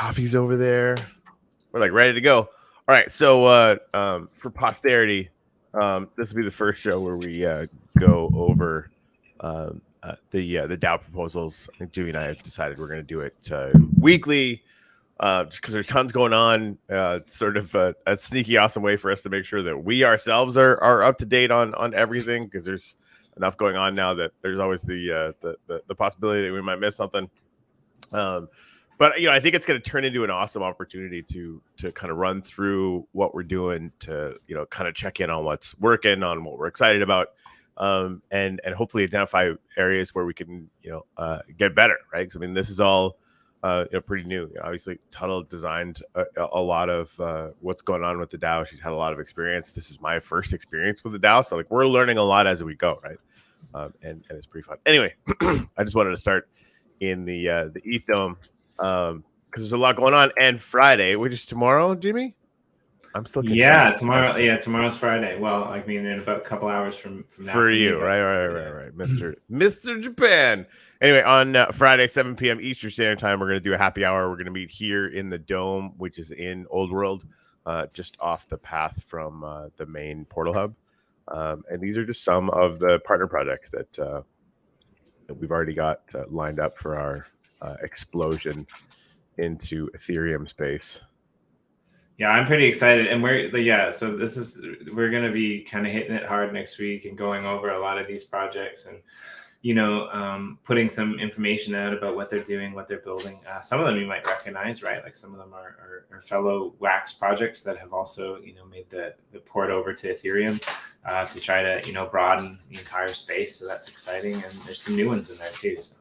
coffee's over there. We're like ready to go. All right. So for posterity, this will be the first show where we go over the DAO proposals. I think Jimmy and I have decided we're going to do it weekly, just because there's tons going on. It's sort of a sneaky, awesome way for us to make sure that we ourselves are up to date on everything, because there's enough going on now that there's always the possibility that we might miss something. But I think it's going to turn into an awesome opportunity to kind of run through what we're doing, to kind of check in on what's working, on what we're excited about, and hopefully identify areas where we can get better, right? Because I mean, this is all pretty new. Obviously, Tuttle designed a lot of what's going on with the DAO. She's had a lot of experience. This is my first experience with the DAO, so like we're learning a lot as we go, right? And it's pretty fun. Anyway, I just wanted to start in the ETH Dome. Because there's a lot going on, and Friday, which is tomorrow, Jimmy. I'm still confused. Tomorrow. Yeah, tomorrow's Friday. Well, I mean, in about a couple hours from now. For you, right, Mr. Japan. Anyway, on Friday, 7 p.m. Eastern Standard Time, we're going to do a happy hour. We're going to meet here in the Dome, which is in Old World, just off the path from the main portal hub. And these are just some of the partner projects that we've already got lined up for our explosion into Ethereum space. Yeah, I'm pretty excited, and we're going to be kind of hitting it hard next week and going over a lot of these projects, and putting some information out about what they're doing, what they're building. Some of them you might recognize, right? Like some of them are fellow Wax projects that have also made the port over to Ethereum to try to broaden the entire space. So that's exciting, and there's some new ones in there too. So.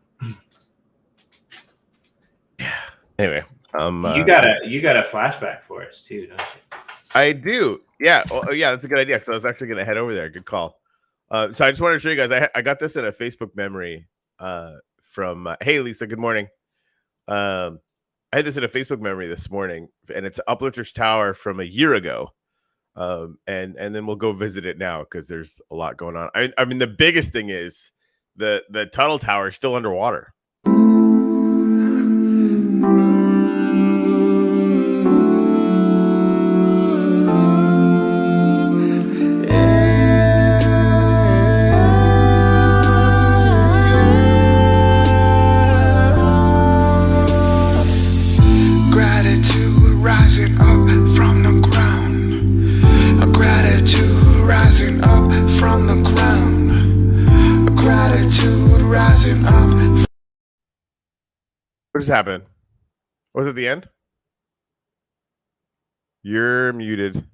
Yeah. Anyway, you got a flashback for us too, don't you? I do. Yeah. Oh, yeah. That's a good idea. Because I was actually going to head over there. Good call. So I just wanted to show you guys. I got this in a Facebook memory from. Hey, Lisa. Good morning. I had this in a Facebook memory this morning, and it's Uplifters Tower from a year ago. And then we'll go visit it now because there's a lot going on. I mean, the biggest thing is the Tuttle Tower is still underwater. What just happened? Was it the end? You're muted.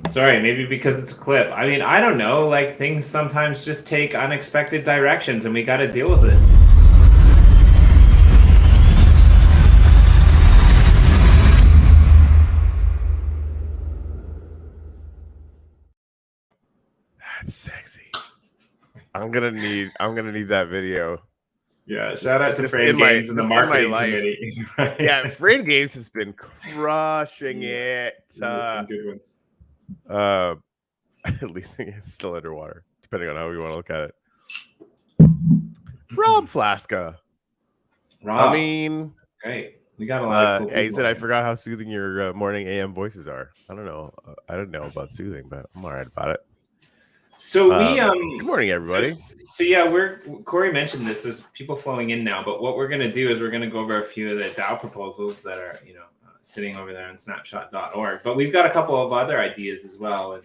Sorry, maybe because it's a clip. I mean, I don't know. Like, things sometimes just take unexpected directions, and we got to deal with it. That's sexy. I'm gonna need that video. Yeah, shout out to Frame Games and the marketing committee. Right? Yeah, Frame Games has been crushing it. Some good ones. At least it's still underwater, depending on how we want to look at it. Rob Flaska. Rob. I mean, great. We got a lot of cool people. He said, I forgot how soothing your morning AM voices are. I don't know. I don't know about soothing, but I'm all right about it. So good morning, everybody. So Corey mentioned this. There's people flowing in now, but what we're going to do is we're going to go over a few of the DAO proposals that are sitting over there on snapshot.org. But we've got a couple of other ideas as well, and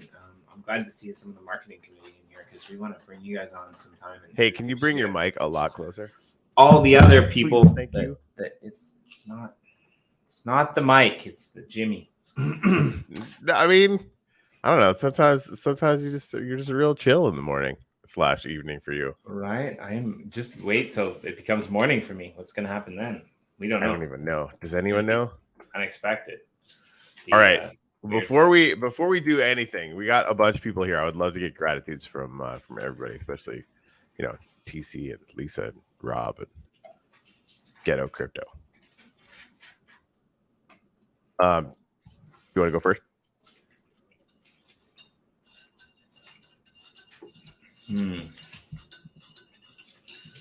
I'm glad to see some of the marketing committee in here because we want to bring you guys on sometime. Hey, can you bring your mic a lot closer? All the other people. Please, thank you. It's not the mic. It's the Jimmy. I mean, I don't know. Sometimes you're just real chill in the morning / evening for you. Right. I am. Just wait till it becomes morning for me. What's going to happen then? We don't know. I don't even know. Does anyone know? Unexpected. All right. Before we do anything, we got a bunch of people here. I would love to get gratitudes from everybody, especially TC and Lisa and Rob and Ghetto Crypto. You want to go first?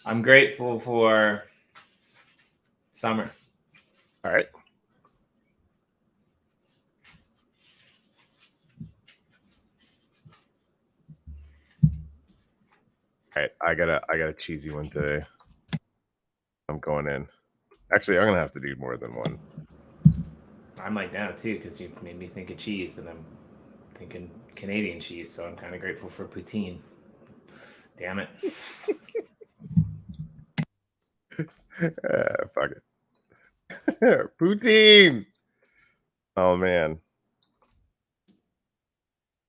I'm grateful for summer. All right. All right, I got a cheesy one today. I'm going in. Actually, I'm gonna have to do more than one. I'm like down too because you made me think of cheese, and I'm thinking Canadian cheese, so I'm kind of grateful for poutine. Damn it. Fuck it. Poutine. Oh man,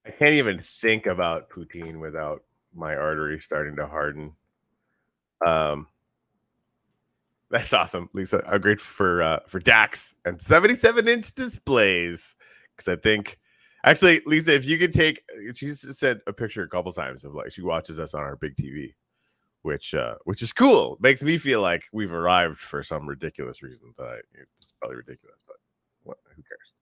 I can't even think about poutine without my artery starting to harden. That's awesome, Lisa. I'm grateful for DAX and 77-inch displays because I think, actually, Lisa, if you could take, she's sent a picture a couple times of like she watches us on our big TV, which is cool. Makes me feel like we've arrived for some ridiculous reason. It's probably ridiculous, but what? Who cares?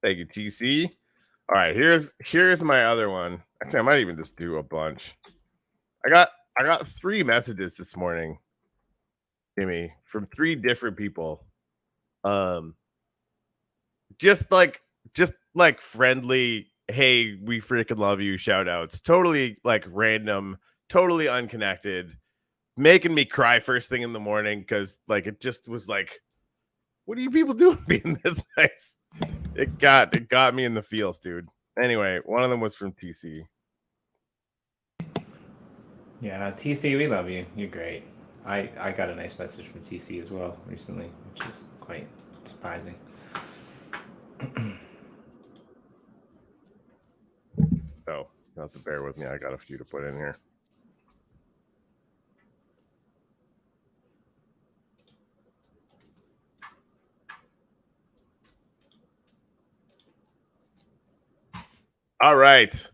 Thank you, TC. All right, here's my other one. Actually, I might even just do a bunch. I got 3 messages this morning, Jimmy, from 3 different people. Just like friendly, hey, we freaking love you, shout outs. Totally like random, totally unconnected, making me cry first thing in the morning because like it just was like, what are you people doing being this nice? It got me in the feels, dude. Anyway, one of them was from TC. Yeah, TC, we love you. You're great. I got a nice message from TC as well recently, which is quite surprising. So you have to bear with me. I got a few to put in here. All right.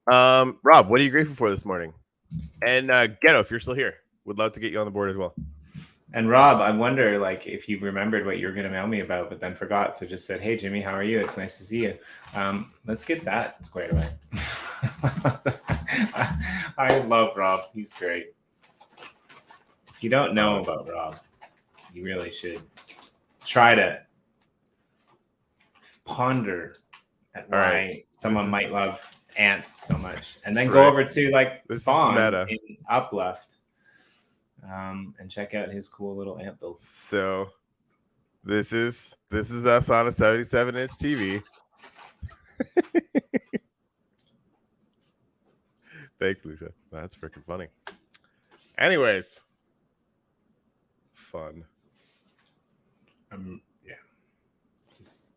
Rob, what are you grateful for this morning? And Ghetto, if you're still here, would love to get you on the board as well. And Rob, I wonder like if you remembered what you were going to mail me about, but then forgot. So just said, hey, Jimmy, how are you? It's nice to see you. Let's get that squared away. I love Rob. He's great. If you don't know about Rob, you really should try to ponder at why someone might love ants so much, and then go over to like Spawn in Uplift and check out his cool little ant build. So this is us on a 77-inch TV. Thanks, Lisa. That's freaking funny. Anyways, fun. Yeah, this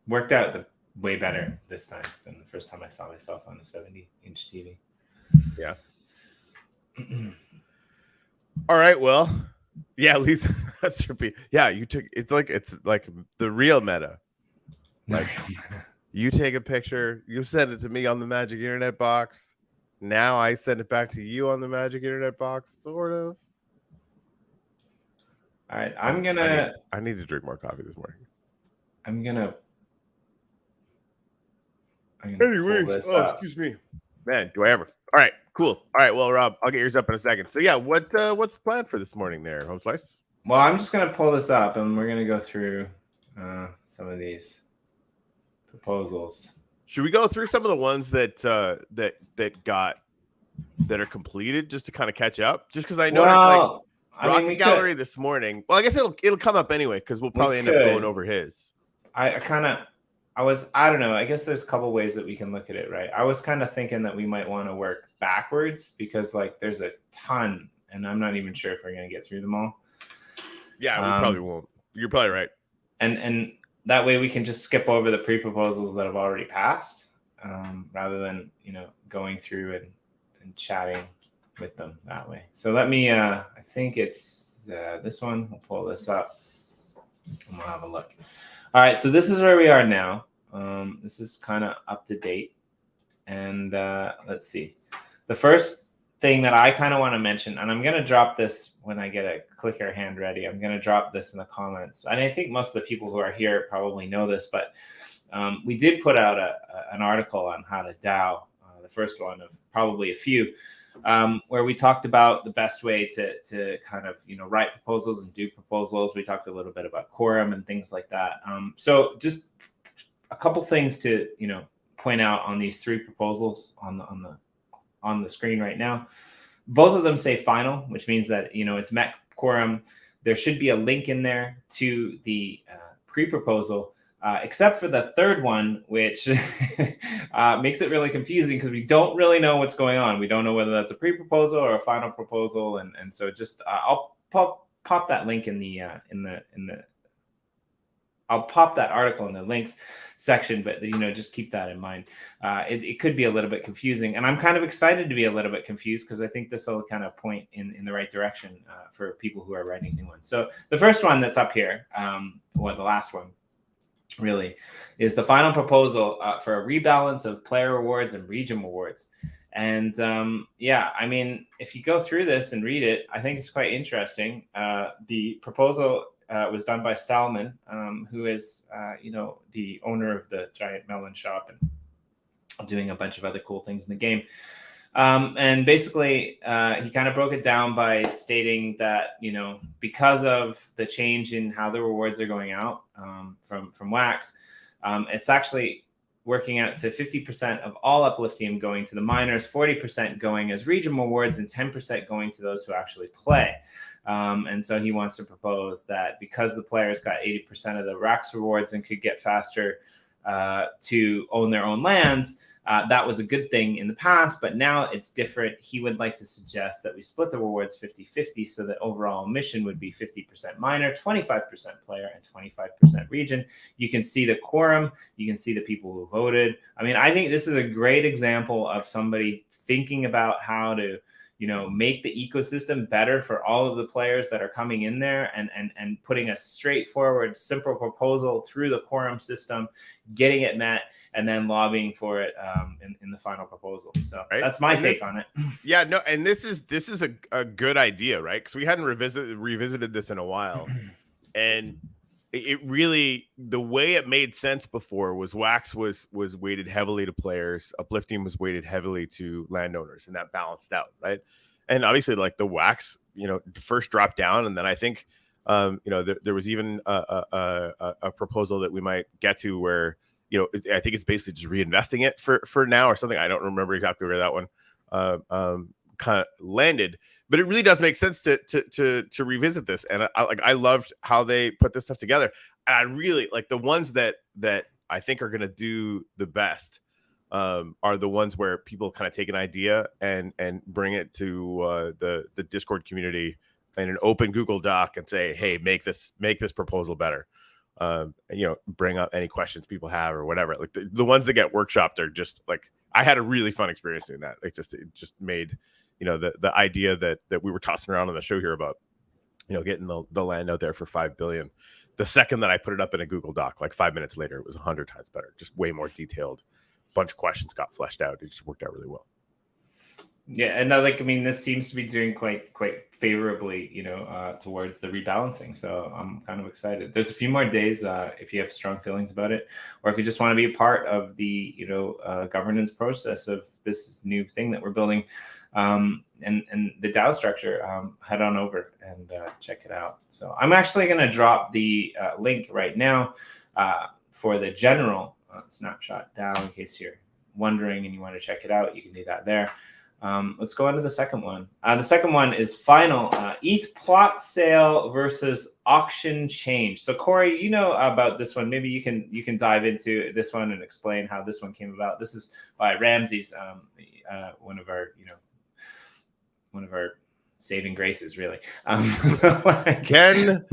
worked out way better this time than the first time I saw myself on a 70-inch TV. Yeah. All right. Well, yeah, Lisa. That's yeah. It's like the real meta. Like you take a picture, you send it to me on the Magic Internet box. Now I send it back to you on the Magic Internet box, sort of. All right, I need to drink more coffee this morning. I'm gonna Anyways, excuse me, man. Do I ever? All right, cool. All right, well, Rob, I'll get yours up in a second. So yeah, what's the plan for this morning there, Home Slice? Well, I'm just gonna pull this up, and we're gonna go through some of these proposals. Should we go through some of the ones that are completed just to kind of catch up? Just because I noticed Rocket Gallery this morning. Well, I guess it'll come up anyway because we'll probably end up going over his. I don't know. I guess there's a couple ways that we can look at it, right? I was kind of thinking that we might want to work backwards because like there's a ton, and I'm not even sure if we're gonna get through them all. Yeah, we probably won't. You're probably right. And that way we can just skip over the pre-proposals that have already passed, rather than going through and chatting with them that way. So let me. I think it's this one. We'll pull this up and we'll have a look. All right, so this is where we are now. This is kind of up to date. And let's see. The first thing that I kind of want to mention, and I'm going to drop this when I get a clicker hand ready. I'm going to drop this in the comments. And I think most of the people who are here probably know this, but we did put out an article on how to DAO, the first one of probably a few, where we talked about the best way to kind of, write proposals and do proposals. We talked a little bit about quorum and things like that. So just a couple things to, point out on these three proposals on the screen right now. Both of them say final, which means that, it's met quorum. There should be a link in there to the pre-proposal, except for the third one, which makes it really confusing because we don't really know what's going on. We don't know whether that's a pre-proposal or a final proposal. And so just, I'll pop that link in the I'll pop that article in the links section, but just keep that in mind. It could be a little bit confusing, and I'm kind of excited to be a little bit confused because I think this will kind of point in the right direction for people who are writing new ones. So the first one that's up here, the last one, really, is the final proposal for a rebalance of player rewards and region rewards. And yeah, I mean, if you go through this and read it, I think it's quite interesting. The proposal was done by Stallman, who is, the owner of the Giant Melon Shop and doing a bunch of other cool things in the game. And basically, he kind of broke it down by stating that, because of the change in how the rewards are going out from Wax, it's actually working out to 50% of all uplifting going to the miners, 40% going as region rewards, and 10% going to those who actually play. And so he wants to propose that because the players got 80% of the Rax rewards and could get faster to own their own lands, that was a good thing in the past, but now it's different. He would like to suggest that we split the rewards 50-50 so that overall mission would be 50% miner, 25% player, and 25% region. You can see the quorum. You can see the people who voted. I mean, I think this is a great example of somebody thinking about how to make the ecosystem better for all of the players that are coming in there and putting a straightforward, simple proposal through the quorum system, getting it met, and then lobbying for it in the final proposal. So that's my take on it. Yeah, no, and this is a good idea, right? Because we hadn't revisited this in a while. And it really, the way it made sense before was Wax was weighted heavily to players, uplifting was weighted heavily to landowners, and that balanced out, right? And obviously, like the Wax, first dropped down, and then I think, there was even a proposal that we might get to where, I think it's basically just reinvesting it for now or something. I don't remember exactly where that one kind of landed. But it really does make sense to revisit this, and I loved how they put this stuff together. And I really like the ones that I think are going to do the best are the ones where people kind of take an idea and bring it to the Discord community in an open Google Doc and say, hey, make this proposal better. Bring up any questions people have or whatever. Like the ones that get workshopped are just like, I had a really fun experience doing that. Like it just made the idea that we were tossing around on the show here about, getting the land out there for 5 billion. The second that I put it up in a Google Doc, like 5 minutes later, it was 100 times better, just way more detailed. Bunch of questions got fleshed out. It just worked out really well. Yeah, and this seems to be doing quite favorably, towards the rebalancing. So I'm kind of excited. There's a few more days if you have strong feelings about it, or if you just want to be a part of the governance process of this new thing that we're building, and the DAO structure. Head on over and check it out. So I'm actually going to drop the link right now for the general snapshot DAO in case you're wondering and you want to check it out. You can do that there. Let's go on to the second one. The second one is final ETH plot sale versus auction change. So Corey, about this one. Maybe you can dive into this one and explain how this one came about. This is by Ramses, one of our saving graces, really. Can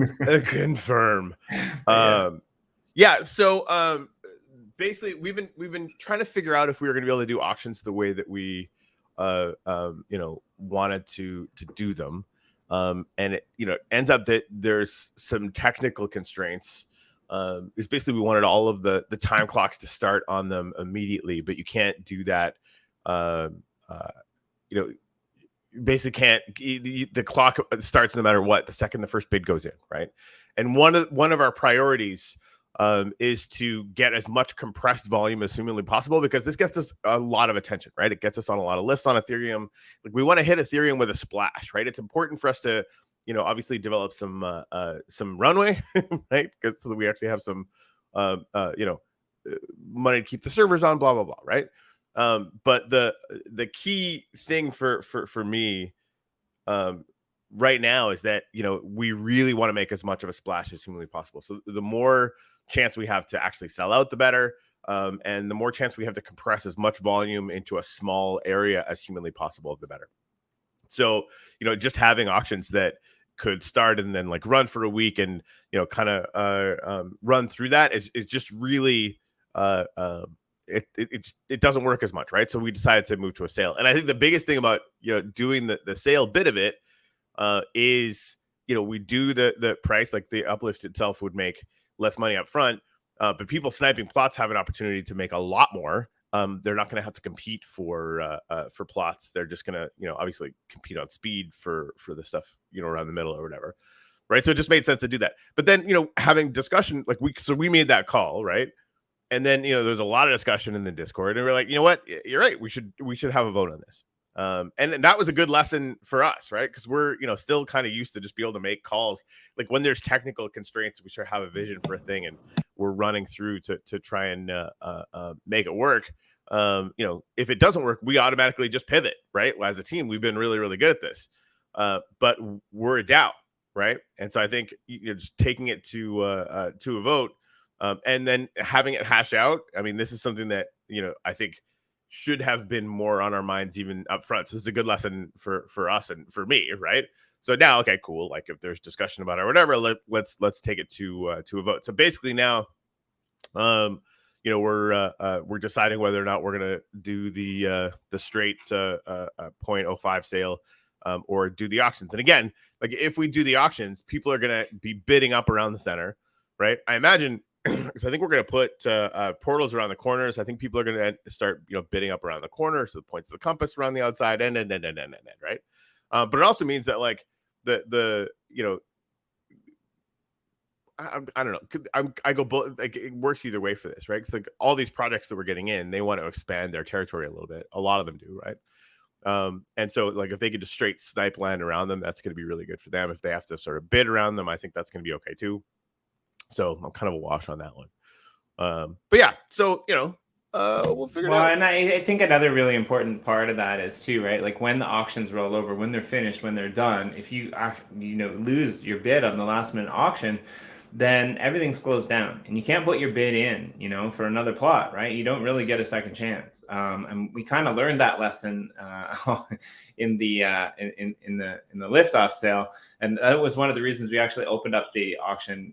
confirm. Yeah. So basically, we've been trying to figure out if we were going to be able to do auctions the way that we wanted to do them, and it ends up that there's some technical constraints is basically we wanted all of the time clocks to start on them immediately, but you can't do that. You know, basically can't. The clock starts no matter what the second the first bid goes in, right? And one of our priorities is to get as much compressed volume as humanly possible, because this gets us a lot of attention, right? It gets us on a lot of lists on Ethereum. Like, we want to hit Ethereum with a splash, right? It's important for us to, obviously develop some runway, right? Because so that we actually have some, money to keep the servers on, blah blah blah, right? But the key thing for me right now is that we really want to make as much of a splash as humanly possible. So the more chance we have to actually sell out, the better, and the more chance we have to compress as much volume into a small area as humanly possible, the better. So just having auctions that could start and then like run for a week and kind of run through that is just really it doesn't work as much, right? So we decided to move to a sale. And I think the biggest thing about doing the sale bit of it is we do the price, like the uplift itself would make less money up front, but people sniping plots have an opportunity to make a lot more. They're not going to have to compete for plots. They're just going to obviously compete on speed for the stuff around the middle or whatever, right? So it just made sense to do that. But then having discussion, like we made that call, right? And then there's a lot of discussion in the Discord, and we're like, what, you're right, we should have a vote on this. And that was a good lesson for us, right? Because we're still kind of used to just be able to make calls. Like, when there's technical constraints, we should have a vision for a thing, and we're running through to try and make it work. If it doesn't work, we automatically just pivot, right? As a team, we've been really, really good at this. But we're a DAO, right? And so I think just taking it to a vote, and then having it hash out. I mean, this is something that I think should have been more on our minds even up front. So this is a good lesson for us and for me, right? So now, okay, cool. Like, if there's discussion about it or whatever, let's take it to a vote. So basically now, we're deciding whether or not we're gonna do the straight 0.05 sale, or do the auctions. And again, like, if we do the auctions, people are gonna be bidding up around the center, right? I imagine. Because I think we're going to put portals around the corners. I think people are going to start, bidding up around the corners, so the points of the compass around the outside, and right. But it also means that, like, the I don't know. I go both. Like, it works either way for this, right? Because, like, all these projects that we're getting in, they want to expand their territory a little bit. A lot of them do, right? And so, like, if they could just straight snipe land around them, that's going to be really good for them. If they have to sort of bid around them, I think that's going to be okay too. So I'm kind of a wash on that one. But yeah, so, we'll figure it out. And I think another really important part of that is too, right? Like, when the auctions roll over, when they're finished, when they're done, if you lose your bid on the last minute auction, then everything's closed down and you can't put your bid in, for another plot, right? You don't really get a second chance. And we kind of learned that lesson in the liftoff sale. And that was one of the reasons we actually opened up the auction,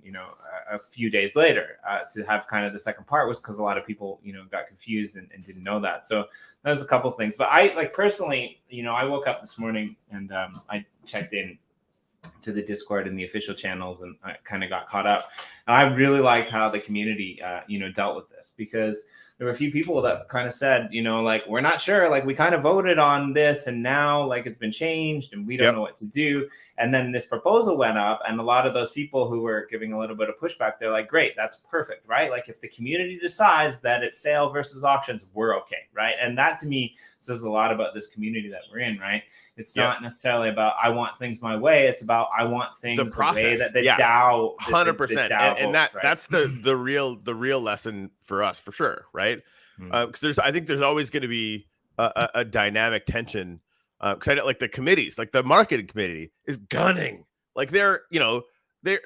a few days later to have kind of the second part, was because a lot of people, got confused and didn't know that. So that was a couple of things. But I, like, personally, I woke up this morning and I checked in to the Discord and the official channels, and I kind of got caught up. And I really liked how the community, dealt with this, because there were a few people that kind of said, like, we're not sure, like, we kind of voted on this and now, like, it's been changed and we don't know what to do. And then this proposal went up, and a lot of those people who were giving a little bit of pushback, they're like, great, that's perfect, right? Like, if the community decides that it's sale versus auctions, we're okay, right? And that, to me, says a lot about this community that we're in, right? It's not necessarily about, I want things my way. It's about, I want things the way that the DAO, 100%. And right? That's the real lesson for us, for sure, right? Because I think there's always going to be a dynamic tension. Because like the committees, like the marketing committee is gunning, like they're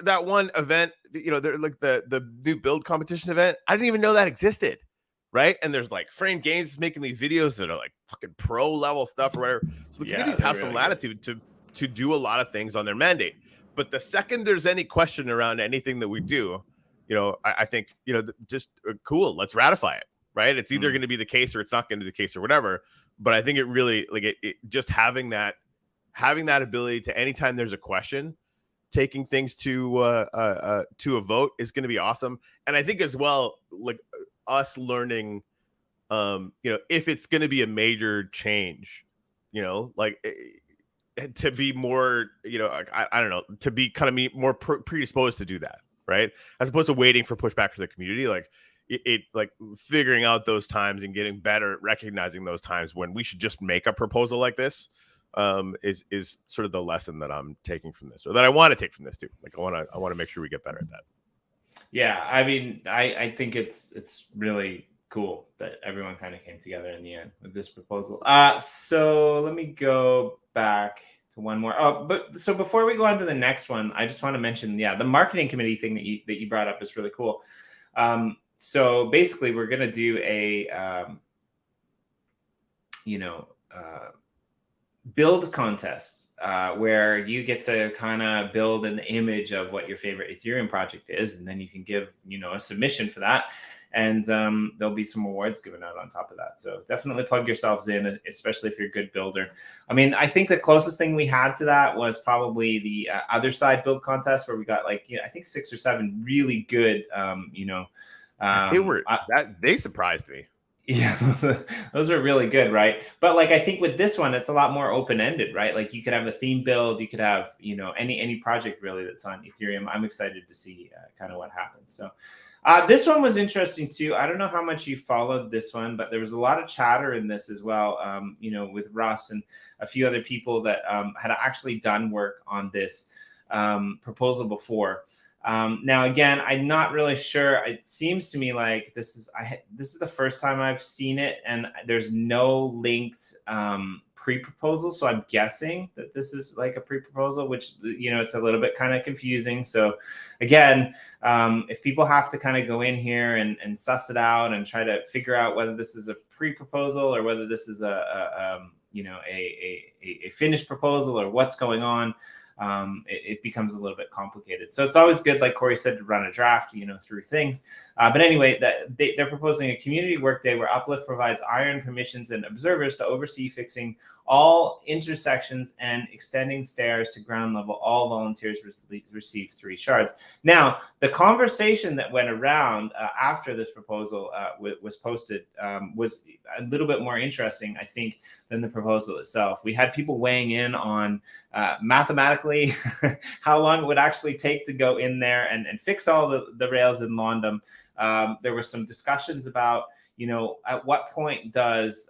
that one event, they're like the new build competition event. I didn't even know that existed. Right. And there's like Frame Games making these videos that are like fucking pro level stuff or whatever. So the committees have some latitude to do a lot of things on their mandate. But the second there's any question around anything that we do, I think, just cool, let's ratify it. Right. It's either going to be the case or it's not going to be the case or whatever. But I think it really, like, it just having that ability to, anytime there's a question, taking things to a vote is going to be awesome. And I think as well, like us learning, if it's going to be a major change, like to be more, I don't know, to be kind of more predisposed to do that, right? As opposed to waiting for pushback from the community, like it like figuring out those times and getting better at recognizing those times when we should just make a proposal like this is sort of the lesson that I'm taking from this, or that I want to take from this too. Like I want to make sure we get better at that. Yeah, I mean, I think it's really cool that everyone kind of came together in the end with this proposal. So let me go back to one more. Oh, but so before we go on to the next one, I just want to mention, the marketing committee thing that you brought up is really cool. So basically, we're gonna do a build contest where you get to kind of build an image of what your favorite Ethereum project is, and then you can give a submission for that, and there'll be some awards given out on top of that. So definitely plug yourselves in, especially if you're a good builder. I mean, I think the closest thing we had to that was probably the other side build contest, where we got I think 6 or 7 really good they surprised me. Yeah, those are really good, right? But like I think with this one, it's a lot more open-ended, right? Like you could have a theme build, you could have any project really that's on Ethereum. I'm excited to see kind of what happens. So this one was interesting too. I don't know how much you followed this one, but there was a lot of chatter in this as well. With Russ and a few other people that had actually done work on this proposal before. Now, again, I'm not really sure. It seems to me like this is the first time I've seen it, and there's no linked pre-proposal. So I'm guessing that this is like a pre-proposal, which it's a little bit kind of confusing. So again, if people have to kind of go in here and suss it out and try to figure out whether this is a pre-proposal or whether this is a finished proposal or what's going on, it becomes a little bit complicated. So it's always good, like Corey said, to run a draft, through things. But anyway, they're proposing a community workday where Uplift provides iron permissions and observers to oversee fixing all intersections and extending stairs to ground level. All volunteers receive 3 shards. Now, the conversation that went around after this proposal was posted was a little bit more interesting, I think, than the proposal itself. We had people weighing in on mathematically how long it would actually take to go in there and fix all the rails and lawn them. There were some discussions about, at what point does,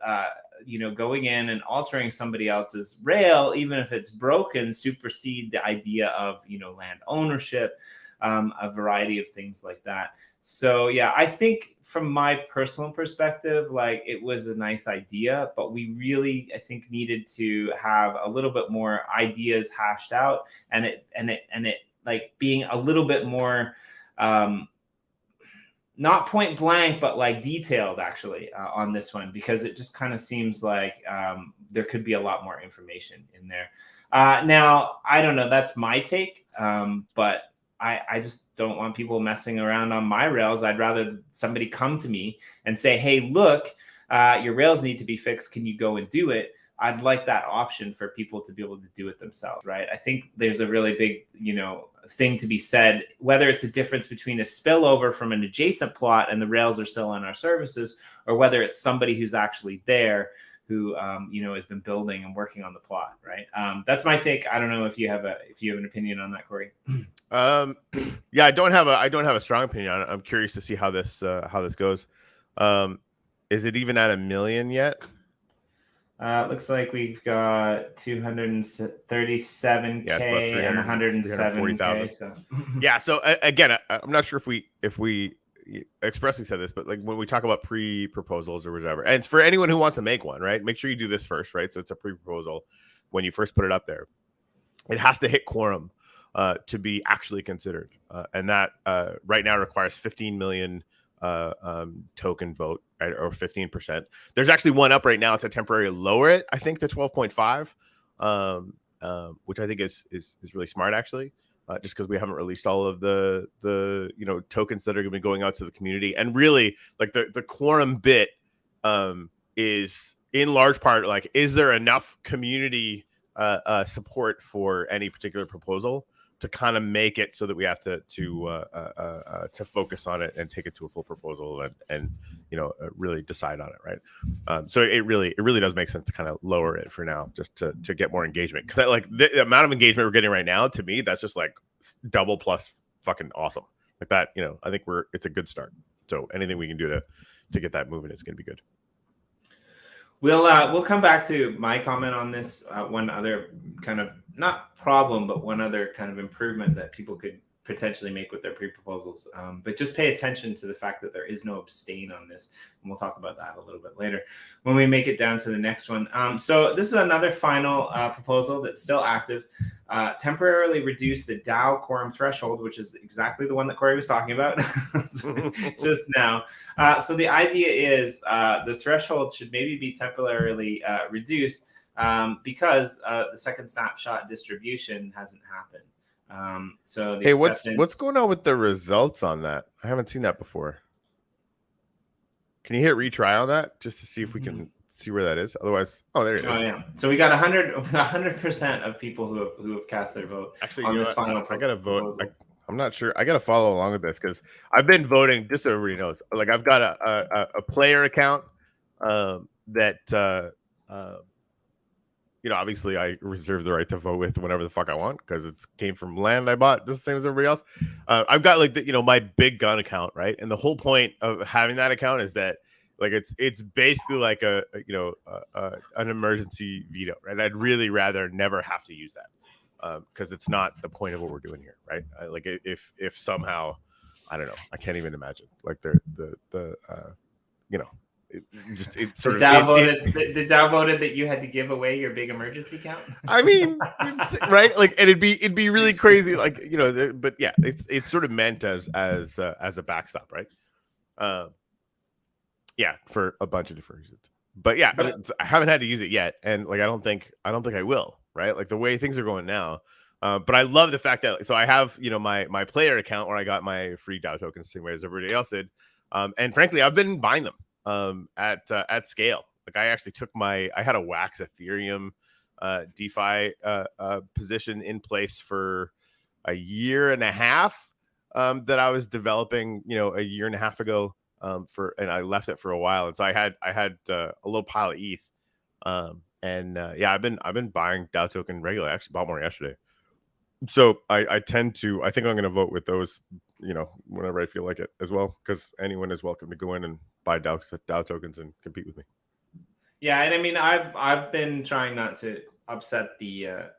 going in and altering somebody else's rail, even if it's broken, supersede the idea of, land ownership, a variety of things like that. So, yeah, I think from my personal perspective, like it was a nice idea, but we really, I think, needed to have a little bit more ideas hashed out, and it like being a little bit more, not point blank, but like detailed actually on this one, because it just kind of seems like there could be a lot more information in there. Now, I don't know, that's my take, but I just don't want people messing around on my rails. I'd rather somebody come to me and say, hey, look, your rails need to be fixed. Can you go and do it? I'd like that option for people to be able to do it themselves, right? I think there's a really big, thing to be said, whether it's a difference between a spillover from an adjacent plot and the rails are still on our services, or whether it's somebody who's actually there who, has been building and working on the plot, right? That's my take. I don't know if you have an opinion on that, Corey. Yeah, I don't have a strong opinion on it. I'm curious to see how this goes. Is it even at 1 million yet? Looks like we've got 237K and 107K. So yeah. So again, I'm not sure if we expressly said this, but like when we talk about pre-proposals or whatever, and it's for anyone who wants to make one, right? Make sure you do this first, right? So it's a pre-proposal when you first put it up there. It has to hit quorum to be actually considered, and that right now requires 15 million token vote, right, or 15%. There's actually one up right now. It's a temporary lower it, I think, to 12.5, which I think is really smart actually, just because we haven't released all of the tokens that are going to be going out to the community. And really, like the quorum bit is in large part like, is there enough community support for any particular proposal kind of make it so that we have to focus on it and take it to a full proposal and really decide on it, right? So it really does make sense to kind of lower it for now, just to get more engagement, because like the amount of engagement we're getting right now, to me, that's just like double plus fucking awesome. Like that, I think it's a good start. So anything we can do to get that moving is going to be good. We'll come back to my comment on this. One other kind of not problem, but one other kind of improvement that people could potentially make with their pre-proposals. But just pay attention to the fact that there is no abstain on this. And we'll talk about that a little bit later when we make it down to the next one. So this is another final proposal that's still active. Temporarily reduce the DAO quorum threshold, which is exactly the one that Corey was talking about just now. So the idea is the threshold should maybe be temporarily reduced because the second snapshot distribution hasn't happened. So hey, what's going on with the results on that? I haven't seen that before. Can you hit retry on that just to see if we can see where that is? Otherwise, there it is. Oh yeah. So we got 100% of people who have cast their vote. Actually, on this final I gotta vote. I'm not sure. I gotta follow along with this because I've been voting. Just so everybody knows, like I've got a player account that. Obviously I reserve the right to vote with whenever the fuck I want because it came from land I bought just the same as everybody else. I've got like my big gun account, right? And the whole point of having that account is that like it's basically like an emergency veto, right? I'd really rather never have to use that because it's not the point of what we're doing here, right? Like if somehow, I don't know, I can't even imagine like the the DAO voted that you had to give away your big emergency account. I mean, right? Like, and it'd be really crazy, like but yeah, it's sort of meant as a backstop, right? Yeah, for a bunch of different reasons. But yeah, I haven't had to use it yet, and like I don't think I will, right? Like the way things are going now. But I love the fact that I have my player account where I got my free DAO tokens the same way as everybody else did, and frankly, I've been buying them. At scale. Like I actually took I had a wax Ethereum DeFi position in place for a year and a half that I was developing a year and a half ago and I left it for a while, and so I had a little pile of ETH I've been buying DAO token regularly. I actually bought more yesterday, so I think I'm going to vote with those whenever I feel like it as well, because anyone is welcome to go in and buy DAO tokens and compete with me. Yeah, and I mean, I've been trying not to upset the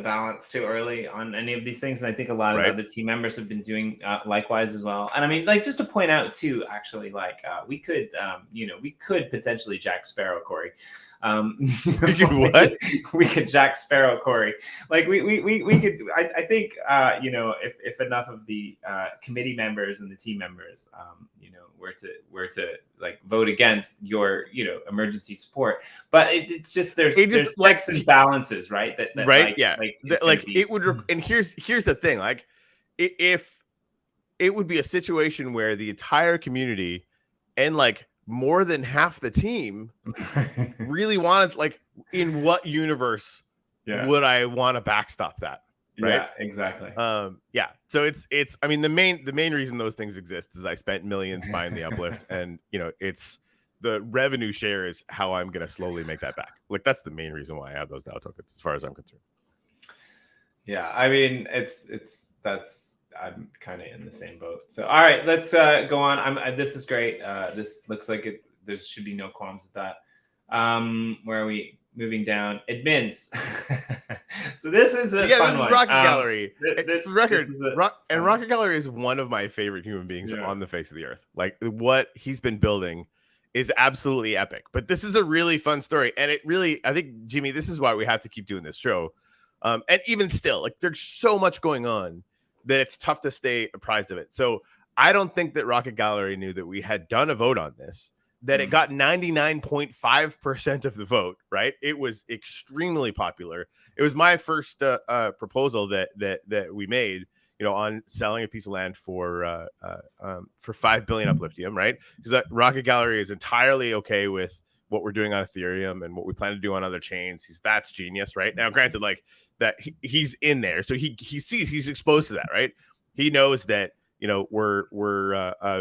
balance too early on any of these things, and I think a lot of other team members have been doing likewise as well. And I mean, like just to point out too, actually, like we could potentially Jack Sparrow Corey. We could what? We could Jack Sparrow Corey. Like we could. I think if enough of the committee members and the team members were to like vote against your emergency support, but it's just there's checks and balances, right? That right, yeah, it would. And here's the thing, like if it would be a situation where the entire community and like more than half the team really wanted, like, in what universe would I want to backstop that? Right. Yeah, exactly. So it's I mean, the main reason those things exist is I spent millions buying the Uplift, and it's the revenue share is how I'm going to slowly make that back. Like that's the main reason why I have those DAO tokens, as far as I'm concerned. Yeah, I mean, I'm kind of in the same boat. So, all right, let's go on. This is great. This looks like there should be no qualms with that. Where are we moving down? Admins. So this is a fun this is one. Rocket Gallery. And Rocket Gallery is one of my favorite human beings on the face of the earth. Like what he's been building is absolutely epic. But this is a really fun story, and it really, I think, Jimmy, this is why we have to keep doing this show. And even still, like there's so much going on that it's tough to stay apprised of it. So I don't think that Rocket Gallery knew that we had done a vote on this, that it got 99.5% of the vote, right? It was extremely popular. It was my first proposal that we made, on selling a piece of land for 5 billion upliftium, right? Because that Rocket Gallery is entirely okay with what we're doing on Ethereum and what we plan to do on other chains. That's genius, right? Now, granted, like that he's in there, so he sees, he's exposed to that, right? He knows that, you know, we're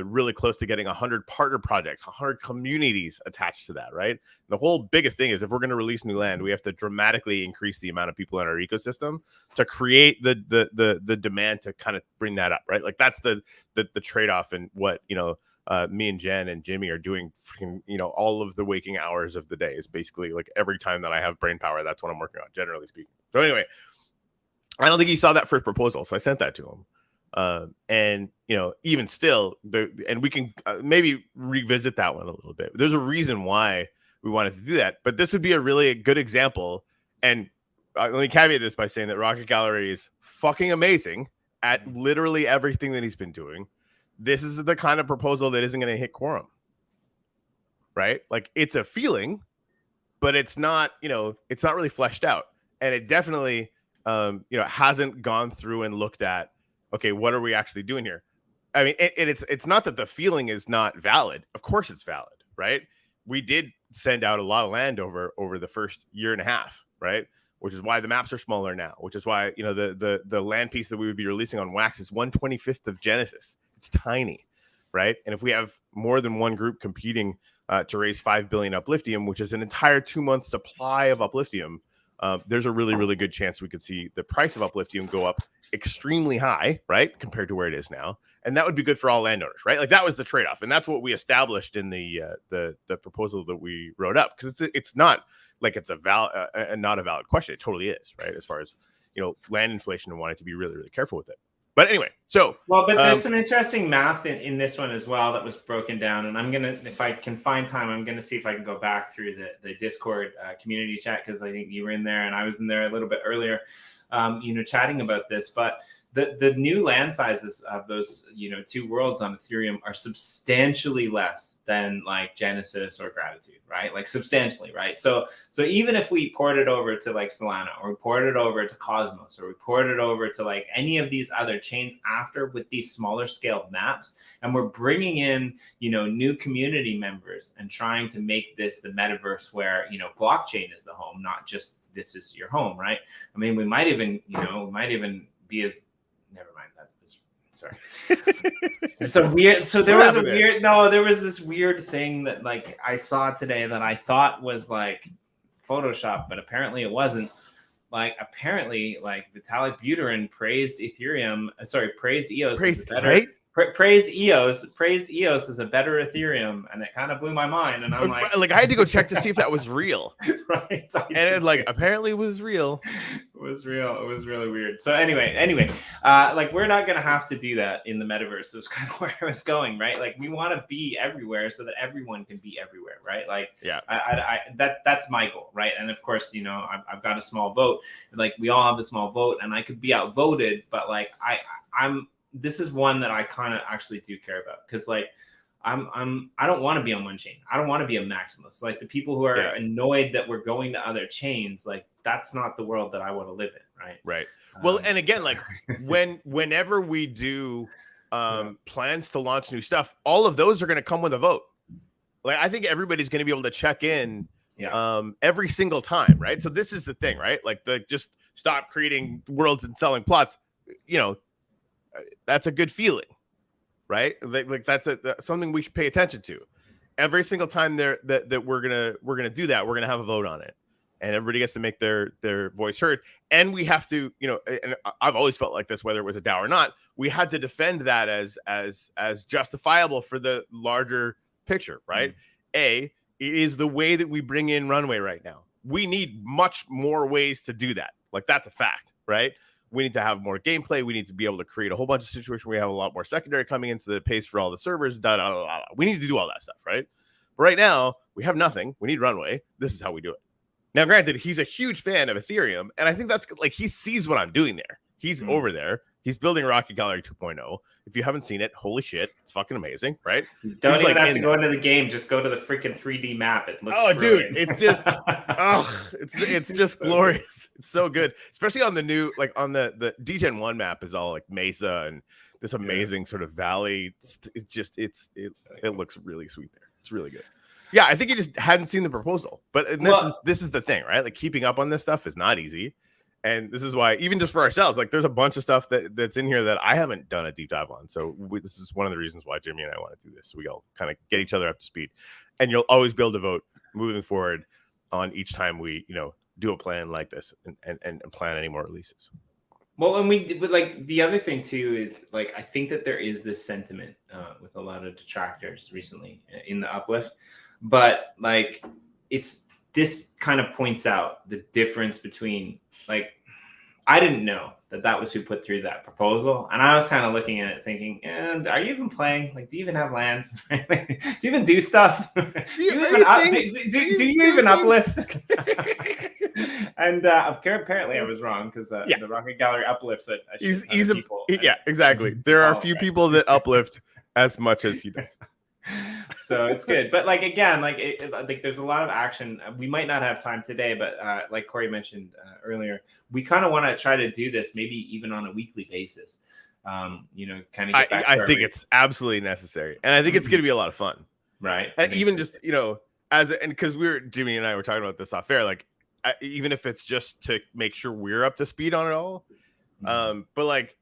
really close to getting 100 partner projects, 100 communities attached to that, right? The whole biggest thing is if we're going to release new land, we have to dramatically increase the amount of people in our ecosystem to create the demand to kind of bring that up, right? Like that's the trade-off, and what, you know, me and Jen and Jimmy are doing, you know, all of the waking hours of the day is basically like every time that I have brain power, that's what I'm working on, generally speaking. So anyway, I don't think he saw that first proposal, so I sent that to him. And you know, even still, and we can maybe revisit that one a little bit. There's a reason why we wanted to do that, but this would be a really good example. And let me caveat this by saying that Rocket Gallery is fucking amazing at literally everything that he's been doing. This is the kind of proposal that isn't going to hit quorum, right? Like it's a feeling, but it's not, you know, it's not really fleshed out, and it definitely, you know, hasn't gone through and looked at, okay, what are we actually doing here? I mean, it's not that the feeling is not valid. Of course it's valid, right? We did send out a lot of land over the first year and a half, right? Which is why the maps are smaller now, which is why, you know, the land piece that we would be releasing on Wax is 1/25 of Genesis. It's tiny, right? And if we have more than one group competing to raise 5 billion Upliftium, which is an entire 2-month supply of Upliftium, there's a really, really good chance we could see the price of Upliftium go up extremely high, right, compared to where it is now, and that would be good for all landowners, right? Like that was the trade-off, and that's what we established in the proposal that we wrote up, because it's not like it's not a valid question. It totally is, right? As far as, you know, land inflation, and wanting to be really, really careful with it. But anyway, so well, but there's some interesting math in this one as well that was broken down, and I'm gonna, if I can find time, I'm gonna see if I can go back through the Discord community chat, because I think you were in there and I was in there a little bit earlier, you know, chatting about this. But the new land sizes of those, you know, two worlds on Ethereum are substantially less than like Genesis or Gratitude, right? Like substantially, right? So even if we port it over to like Solana, or we port it over to Cosmos, or we port it over to like any of these other chains after with these smaller scale maps, and we're bringing in, you know, new community members and trying to make this the metaverse where, you know, blockchain is the home, not just this is your home, right? I mean, we might even, you know, be as, never mind, that's sorry. So weird. So there was a weird, there was this weird thing that like I saw today that I thought was like Photoshop, but apparently it wasn't. Like apparently, like Vitalik Buterin praised praised EOS. Praised EOS is a better Ethereum, and it kind of blew my mind. And I'm like I had to go check to see if that was real. Right. And it like apparently was real. It was real. It was really weird. So anyway, like we're not gonna have to do that in the metaverse. Is kind of where I was going, right? Like we want to be everywhere so that everyone can be everywhere, right? Like yeah, that's my goal, right? And of course, you know, I've got a small vote. Like we all have a small vote, and I could be outvoted, but like I'm. This is one that I kind of actually do care about, because like I don't want to be on one chain. I don't want to be a maximalist. Like the people who are annoyed that we're going to other chains, like that's not the world that I want to live in, right? Right. Well, and again, like whenever we do plans to launch new stuff, all of those are going to come with a vote. Like I think everybody's going to be able to check in every single time, right? So this is the thing, right? Like just stop creating worlds and selling plots, you know. That's a good feeling, right? Like that's something we should pay attention to. Every single time that we're gonna do that, we're gonna have a vote on it, and everybody gets to make their voice heard. And we have to, you know, and I've always felt like this, whether it was a DAO or not, we had to defend that as justifiable for the larger picture, right? It is the way that we bring in runway right now. We need much more ways to do that. Like that's a fact, right? We need to have more gameplay. We need to be able to create a whole bunch of situations where we have a lot more secondary coming into the pace for all the servers. We need to do all that stuff, right? But right now, we have nothing. We need runway. This is how we do it. Now, granted, he's a huge fan of Ethereum, and I think that's like he sees what I'm doing there. He's over there. He's building Rocket Gallery 2.0. If you haven't seen it, holy shit, it's fucking amazing, right? You don't even have to go into the game. Just go to the freaking 3D map. It looks brilliant. Dude, it's just it's just glorious. It's so good, especially on the new, like on the D-Gen 1 map is all like Mesa and this amazing sort of valley. It looks really sweet there. It's really good. Yeah, I think he just hadn't seen the proposal. But this is the thing, right? Like keeping up on this stuff is not easy. And this is why, even just for ourselves, like there's a bunch of stuff that's in here that I haven't done a deep dive on. So this is one of the reasons why Jimmy and I want to do this. We all kind of get each other up to speed, and you'll always be able to vote moving forward on each time we, do a plan like this and plan any more releases. Well, and but like the other thing too is like I think that there is this sentiment with a lot of detractors recently in the Uplift, but like this kind of points out the difference between like I didn't know that was who put through that proposal, and I was kind of looking at it thinking, and are you even playing? Like, do you even have land? Do you even do stuff? Do you even uplift? And apparently I was wrong because the Rocket Gallery uplifts it. Yeah, exactly. There are a few people that uplift as much as he does. So it's good, but like again, like there's a lot of action. We might not have time today, but like Corey mentioned earlier, we kind of want to try to do this maybe even on a weekly basis. Kind of. I think it's absolutely necessary, and I think it's going to be a lot of fun, right? And even just because Jimmy and I were talking about this off air, like even if it's just to make sure we're up to speed on it all, but like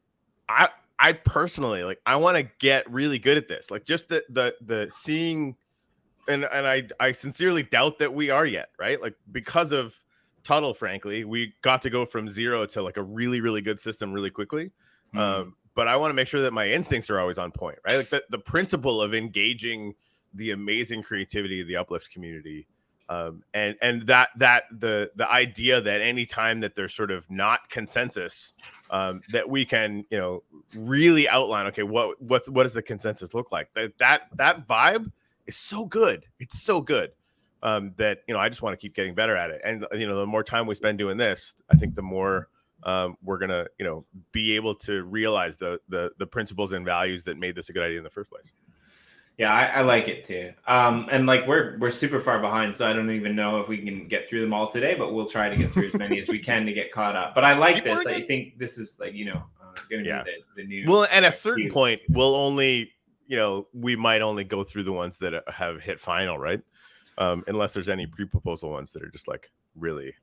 I personally I want to get really good at this. Like just the seeing, and I sincerely doubt that we are yet, right? Like because of Tuttle, frankly, we got to go from 0 to like a really, really good system really quickly. But I want to make sure that my instincts are always on point, right? Like the principle of engaging the amazing creativity of the Uplift community. And that the idea that anytime that there's sort of not consensus, that we can really outline, okay, what does the consensus look like? That vibe is so good. It's so good that I just want to keep getting better at it. And the more time we spend doing this, I think the more we're gonna be able to realize the principles and values that made this a good idea in the first place. Yeah, I like it too. And like we're super far behind, so I don't even know if we can get through them all today, but we'll try to get through as many as we can to get caught up. But I like this. I think this is like, going to be the new. Well, at a certain point, we'll only, we might only go through the ones that have hit final, right? Unless there's any pre-proposal ones that are just like really.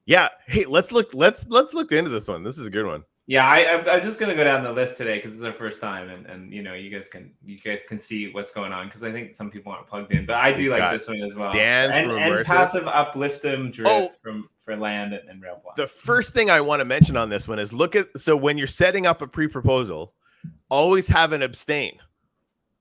Yeah. Hey, let's look into this one. This is a good one. Yeah, I'm just gonna go down the list today because it's our first time, and you guys can see what's going on because I think some people aren't plugged in, but I do like this one as well. Dan and passive uplift them drip for land and rail block. The first thing I want to mention on this one is so when you're setting up a pre-proposal, always have an abstain.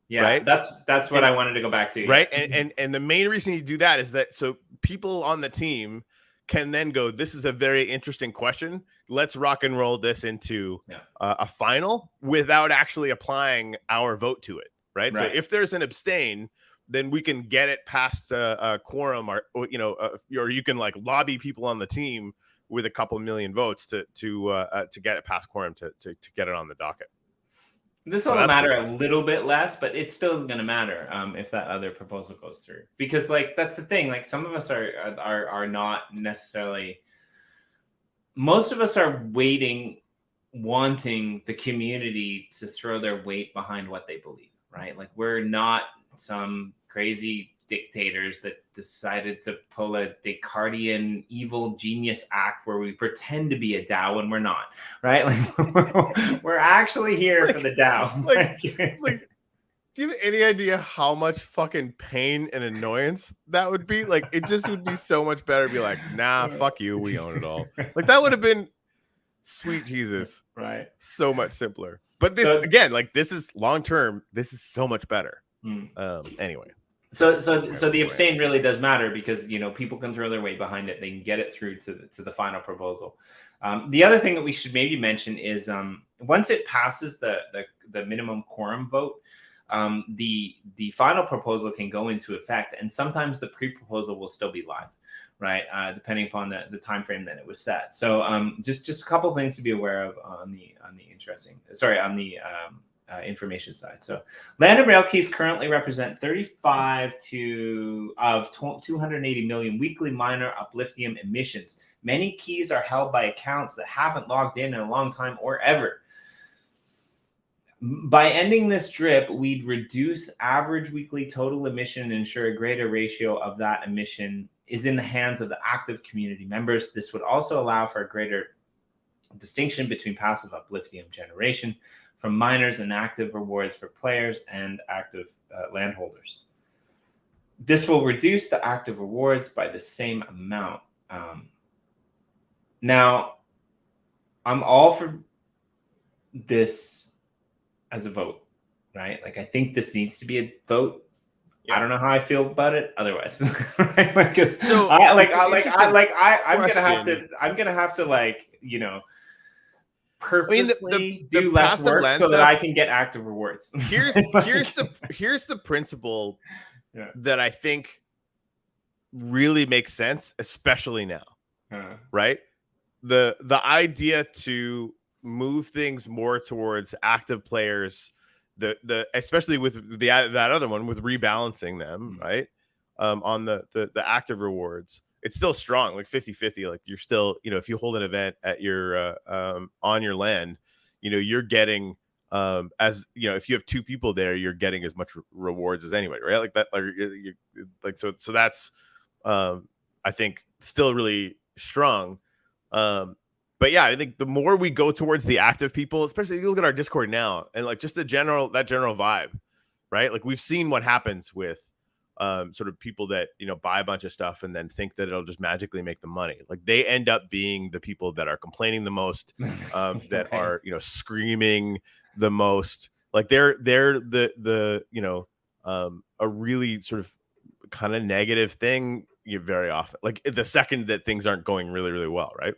Yeah, right? that's what I wanted to go back to. Right, and the main reason you do that is that so people on the team can then go, this is a very interesting question. Let's rock and roll this into a final without actually applying our vote to it, right? So if there's an abstain, then we can get it past a quorum, or you can like lobby people on the team with a couple million votes to get it past quorum to get it on the docket. This will matter a little bit less, but it's still going to matter if that other proposal goes through. Because like that's the thing. Like some of us are not necessarily. Most of us are wanting the community to throw their weight behind what they believe, right? Like we're not some crazy dictators that decided to pull a Descartian evil genius act where we pretend to be a DAO when we're not, right? Like we're actually here for the DAO. Like, do you have any idea how much fucking pain and annoyance that would be? Like, it just would be so much better to be like, nah, fuck you, we own it all. Like that would have been sweet Jesus, right? So much simpler. But this again, like this is long term. This is so much better. Anyway. So the abstain really does matter because people can throw their weight behind it. They can get it through to the final proposal. The other thing that we should maybe mention is once it passes the minimum quorum vote, the final proposal can go into effect, and sometimes the pre-proposal will still be live, right? Depending upon the time frame that it was set. So just a couple things to be aware of on the information side. So land and rail keys currently represent 35 of 280 million weekly minor upliftium emissions. Many keys are held by accounts that haven't logged in a long time or ever. By ending this drip, we'd reduce average weekly total emission and ensure a greater ratio of that emission is in the hands of the active community members. This would also allow for a greater distinction between passive upliftium generation from miners and active rewards for players and active landholders. This will reduce the active rewards by the same amount. Now, I'm all for this as a vote, right? Like, I think this needs to be a vote. Yeah. I don't know how I feel about it otherwise. Right? Like, cause so, I'm gonna have to like, you know, purposely do less work so that I can get active rewards. Here's the principle that I think really makes sense, especially now. Right? The idea to move things more towards active players, especially with that other one with rebalancing them, right? On the active rewards, it's still strong, like 50-50. Like you're still, you know, if you hold an event at your on your land, you know, you're getting as you know, if you have two people there, you're getting as much rewards as anybody, right? Like that, like so that's I think still really strong. But yeah, I think the more we go towards the active people, especially if you look at our Discord now and like just that general vibe, right? Like we've seen what happens with sort of people that, you know, buy a bunch of stuff and then think that it'll just magically make them money. Like they end up being the people that are complaining the most, that are, you know, screaming the most. Like they're the you know, a really sort of kind of negative thing you very often, like the second that things aren't going really, really well, right?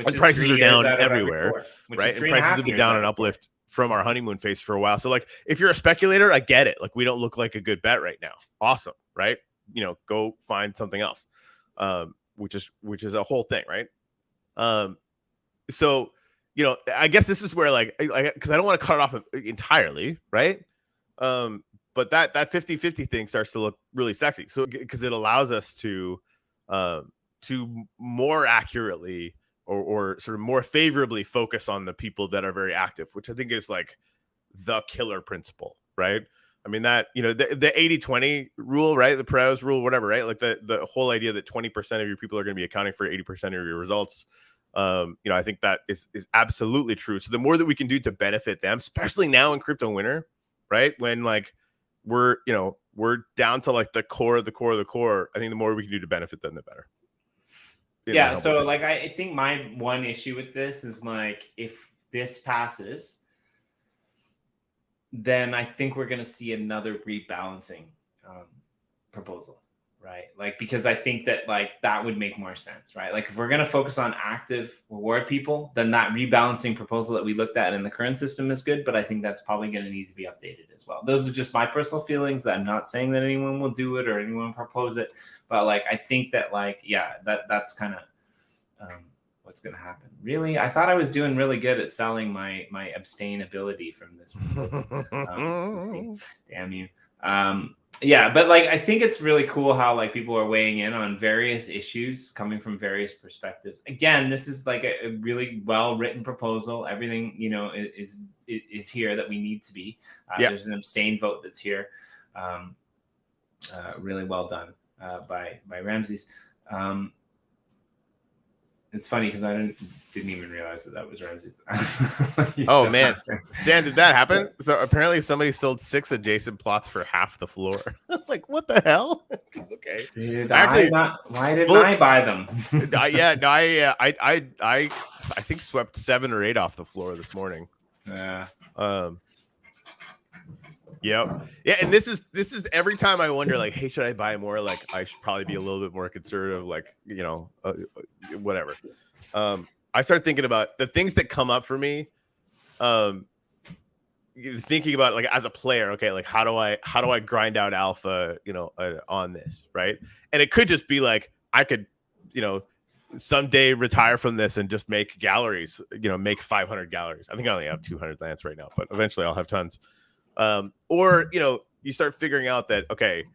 And prices are down everywhere, right? And prices have been down on Uplift from our honeymoon phase for a while. So like, if you're a speculator, I get it. Like, we don't look like a good bet right now. Awesome, right? You know, go find something else, which is a whole thing, right? So, you know, I guess this is where like, because I don't want to cut it off entirely, right? But that 50-50 thing starts to look really sexy. So because it allows us to more accurately or sort of more favorably focus on the people that are very active, which I think is like the killer principle, right? I mean, that, you know, the 80-20 rule, right? The Perez rule, whatever, right? Like the whole idea that 20% of your people are going to be accounting for 80% of your results. You know, I think that is absolutely true. So the more that we can do to benefit them, especially now in crypto winter, right? When like we're down to like the core of the core of the core, I think the more we can do to benefit them, the better. Yeah, so like I think my one issue with this is like, if this passes, then I think we're going to see another rebalancing proposal, right? Like, because I think that like that would make more sense, right? Like if we're going to focus on active reward people, then that rebalancing proposal that we looked at in the current system is good, but I think that's probably going to need to be updated as well. Those are just my personal feelings. That I'm not saying that anyone will do it or anyone propose it, but like I think that like, yeah, that's kind of what's going to happen. Really, I thought I was doing really good at selling my abstain ability from this proposal. Damn you. Yeah, but like I think it's really cool how like people are weighing in on various issues coming from various perspectives. Again, this is like a really well written proposal. Everything, you know, is here that we need to be. There's an abstain vote that's here. Really well done by Ramses. It's funny because I didn't even realize that was Ramses. Oh man, Sam, did that happen? So apparently somebody sold 6 adjacent plots for half the floor. Like, what the hell? Okay, dude, actually, why didn't I buy them? I think swept 7 or 8 off the floor this morning. Yeah. Yep. Yeah, and this is every time I wonder, like, hey, should I buy more? Like, I should probably be a little bit more conservative, like, you know, whatever. I start thinking about the things that come up for me, thinking about like as a player, okay, like how do I grind out alpha, you know, on this, right? And it could just be like I could, you know, someday retire from this and just make galleries, you know, make 500 galleries. I think I only have 200 lands right now, but eventually I'll have tons. Or, you know, you start figuring out that, okay,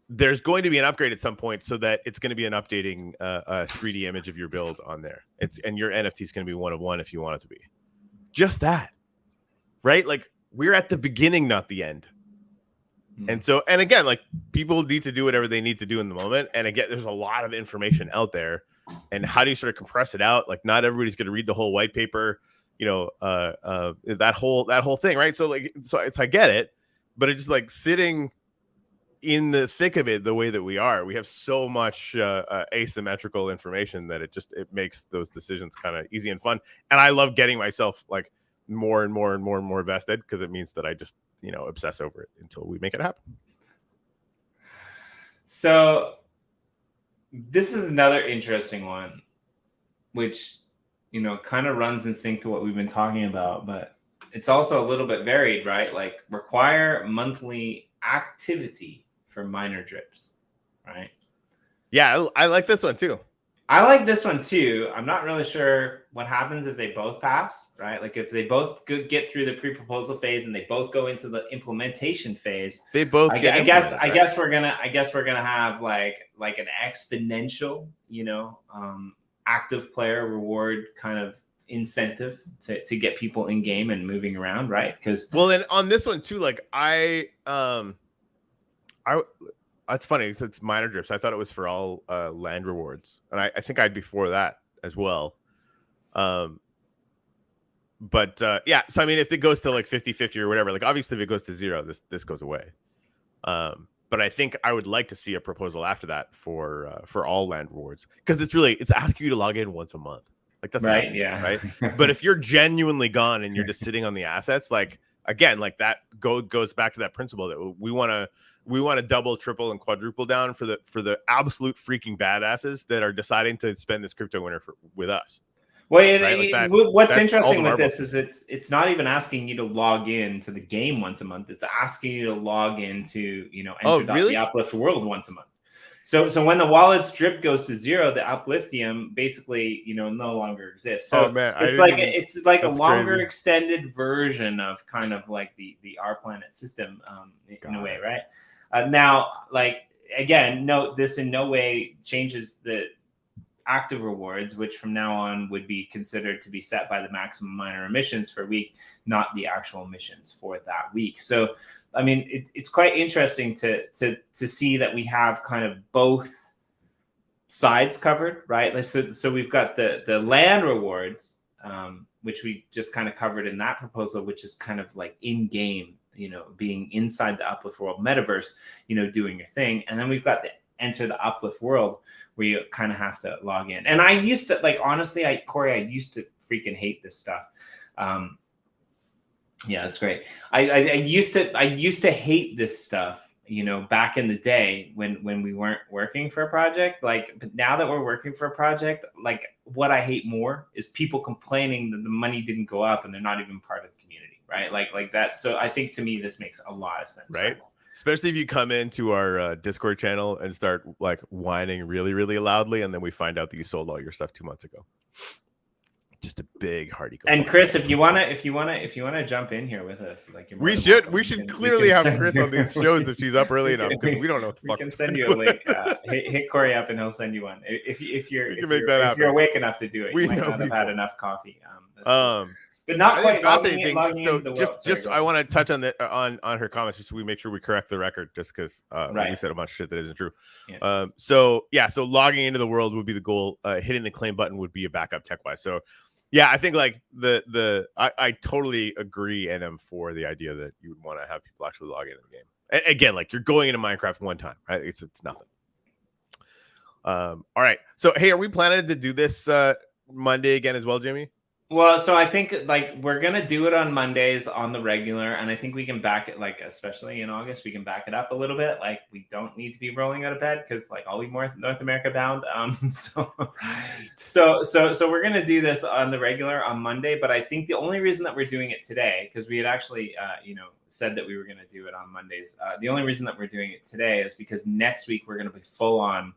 there's going to be an upgrade at some point so that it's going to be an updating a 3D image of your build on there. And your NFT is going to be 1 of 1 if you want it to be. Just that. right? Like we're at the beginning, not the end. And so, and again, like people need to do whatever they need to do in the moment. And again, there's a lot of information out there. And how do you sort of compress it out? Like not everybody's going to read the whole white paper, that whole thing, right? So I get it, but it's just like sitting in the thick of it the way that we are. We have so much asymmetrical information that it makes those decisions kind of easy and fun. And I love getting myself like more and more vested because it means that I just obsess over it until we make it happen. So this is another interesting one, which kind of runs in sync to what we've been talking about, but it's also a little bit varied, right? Like require monthly activity for minor drips, right? Yeah, I like this one too. I like this one too. I'm not really sure what happens if they both pass, right? Like if they both get through the pre-proposal phase and they both go into the implementation phase, they both. I guess we're gonna have like an exponential, active player reward kind of incentive to get people in game and moving around, right? Because then on this one too, like it's funny. It's minor drips. I thought it was for all land rewards, and I think I'd be for that as well. But yeah. So I mean, if it goes to like 50-50 or whatever, like obviously if it goes to 0, this goes away. But I think I would like to see a proposal after that for all land rewards because it's asking you to log in once a month. Like that's right, yeah, right. But if you're genuinely gone and you're just sitting on the assets, like again, like that goes back to that principle that we want to double, triple, and quadruple down for the absolute freaking badasses that are deciding to spend this crypto winter with us. Well, what's interesting with this is it's not even asking you to log in to the game once a month. It's asking you to log into enter the Uplift World once a month. So when the wallet's drip goes to 0, the Upliftium basically no longer exists. So it's like a longer crazy extended version of kind of like the our planet system in a way, right? Now, like again, note this in no way changes the active rewards, which from now on would be considered to be set by the maximum minor emissions for a week, not the actual emissions for that week. So, I mean, it's quite interesting to see that we have kind of both sides covered, right? So we've got the land rewards, which we just kind of covered in that proposal, which is kind of like in game, being inside the Uplift World metaverse, doing your thing, and then we've got the enter the Uplift World where you kind of have to log in. And I used to honestly, Corey, I used to freaking hate this stuff. Yeah, it's great. I used to hate this stuff, back in the day when we weren't working for a project. But now that we're working for a project, like what I hate more is people complaining that the money didn't go up and they're not even part of the community, right? Like that. So I think to me, this makes a lot of sense. Right. Especially if you come into our Discord channel and start like whining really, really loudly, and then we find out that you sold all your stuff 2 months ago. Just a big hearty. And Chris, if you wanna jump in here with us, like we should clearly have Chris on these shows if she's up early enough because we don't know what the fuck. We can send you a link. Hit Corey up and he'll send you one. If you're awake enough to do it, you might not have had enough coffee. But not quite fascinating thing. I want to touch on on her comments just so we make sure we correct the record, just because we said a bunch of shit that isn't true. Yeah. So logging into the world would be the goal. Hitting the claim button would be a backup tech wise. So yeah, I think like I totally agree and am for the idea that you would want to have people actually log into the game. And again, like you're going into Minecraft one time, right? It's nothing. All right. So hey, are we planning to do this Monday again as well, Jimmy? Well, so I think like we're gonna do it on Mondays on the regular, and I think we can back it, like especially in August, we can back it up a little bit. Like we don't need to be rolling out of bed because like I'll be more North America bound. So we're gonna do this on the regular on Monday. But I think the only reason that we're doing it today, because we had actually said that we were gonna do it on Mondays. The only reason that we're doing it today is because next week we're gonna be full on.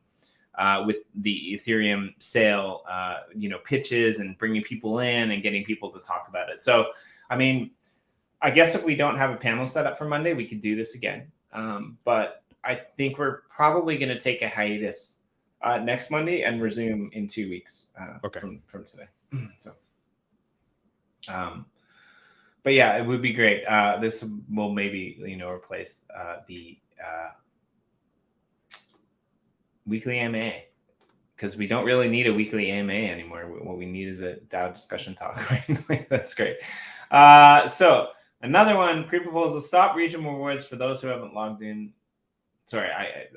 With the Ethereum sale, pitches and bringing people in and getting people to talk about it. So, I mean, I guess if we don't have a panel set up for Monday, we could do this again. But I think we're probably going to take a hiatus next Monday and resume in 2 weeks from today. So, But yeah, it would be great. This will maybe, replace the weekly AMA, because we don't really need a weekly AMA anymore. What we need is a DAO discussion talk. Right? That's great. So another one, pre-proposal, stop region rewards for those who haven't logged in. Sorry, I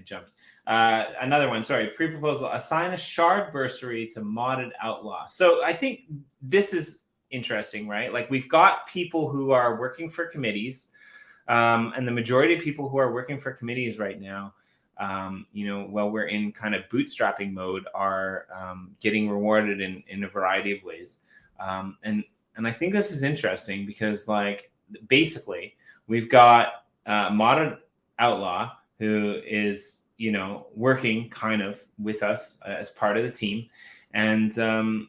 jumped. Another one, sorry, pre-proposal, assign a shard bursary to modded outlaw. So I think this is interesting, right? Like, we've got people who are working for committees, and the majority of people who are working for committees right now, while we're in kind of bootstrapping mode, are getting rewarded in a variety of ways. And I think this is interesting because, like, basically we've got modded outlaw who is, working kind of with us as part of the team. And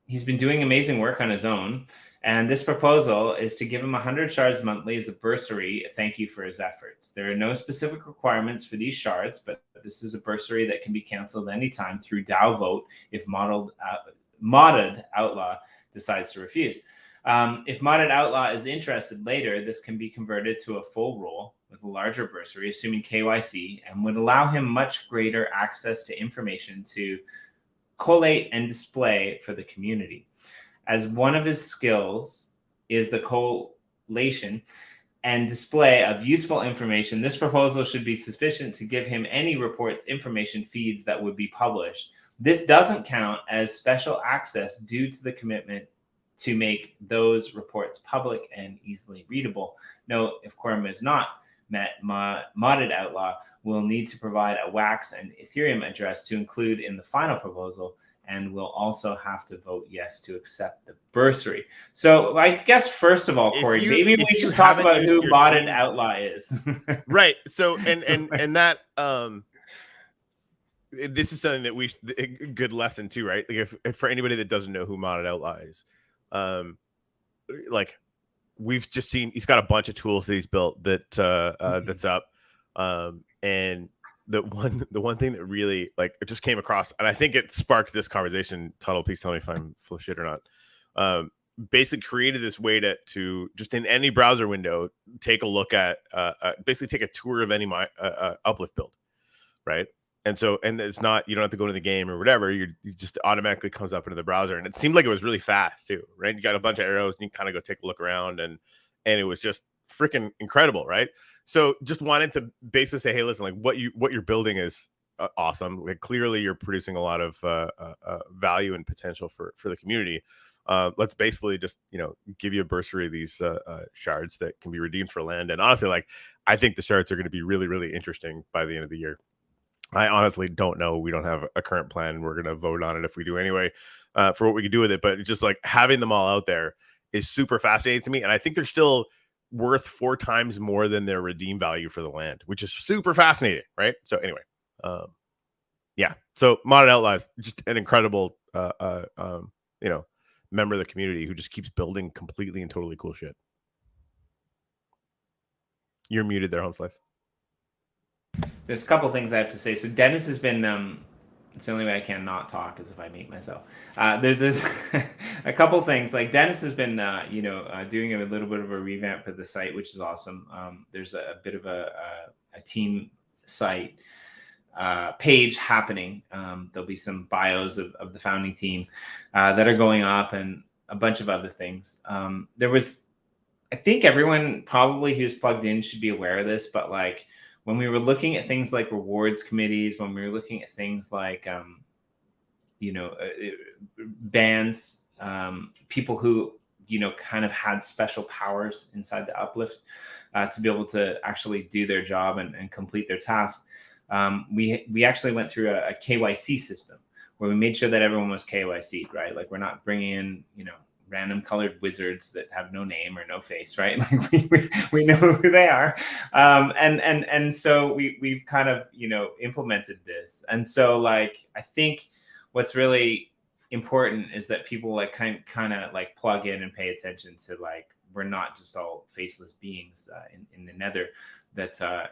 he's been doing amazing work on his own. And this proposal is to give him 100 shards monthly as a bursary, a thank you for his efforts. There are no specific requirements for these shards, but this is a bursary that can be canceled anytime through DAO vote if modded outlaw decides to refuse. If modded outlaw is interested later, this can be converted to a full role with a larger bursary, assuming KYC, and would allow him much greater access to information to collate and display for the community. As one of his skills is the collation and display of useful information, this proposal should be sufficient to give him any reports, information feeds that would be published. This doesn't count as special access due to the commitment to make those reports public and easily readable. Note, if quorum is not met, modded outlaw will need to provide a WAX and Ethereum address to include in the final proposal, and will also have to vote yes to accept the bursary. So I guess, first of all, Corey, maybe we should talk about who modded outlaw is. Right. So, and that, this is something that a good lesson too, right? Like, if for anybody that doesn't know who modded outlaw is, like, we've just seen, he's got a bunch of tools that he's built that that's up, and the one thing that really, like, it just came across, and I think it sparked this conversation. Tuttle, please tell me if I'm full of shit or not. Basically created this way to just in any browser window take a look at basically take a tour of any Uplift build, right? And it's not, you don't have to go to the game or whatever. You just automatically comes up into the browser, and it seemed like it was really fast too, right? You got a bunch of arrows, and you kind of go take a look around, and it was just freaking incredible, right? So just wanted to basically say, hey, listen, like, what you're building is awesome. Like, clearly you're producing a lot of value and potential for the community. Let's basically just, give you a bursary of these shards that can be redeemed for land. And honestly, like, I think the shards are going to be really, really interesting by the end of the year. I honestly don't know. We don't have a current plan. We're going to vote on it if we do anyway, for what we can do with it. But just, like, having them all out there is super fascinating to me. And I think they're still worth 4 times more than their redeem value for the land, which is super fascinating, right? So anyway, yeah. So modded outlaw is just an incredible, member of the community who just keeps building completely and totally cool shit. You're muted there, Homeslife. There's a couple things I have to say. So Dennis has been, it's the only way I can not talk is if I mute myself. There's a couple things. Like, Dennis has been, doing a little bit of a revamp of the site, which is awesome. There's a bit of a team site page happening. There'll be some bios of the founding team that are going up, and a bunch of other things. I think everyone probably who's plugged in should be aware of this, but, like, when we were looking at things like rewards committees, when we were looking at things like, bans, people who, kind of had special powers inside the Uplift to be able to actually do their job and complete their task, we actually went through a KYC system where we made sure that everyone was KYC'd, right? Like, we're not bringing in, random colored wizards that have no name or no face, right? Like, we know who they are. And so we've kind of, implemented this. And so, like, I think what's really important is that people, like, kind of like plug in and pay attention to, like, we're not just all faceless beings in the nether that, are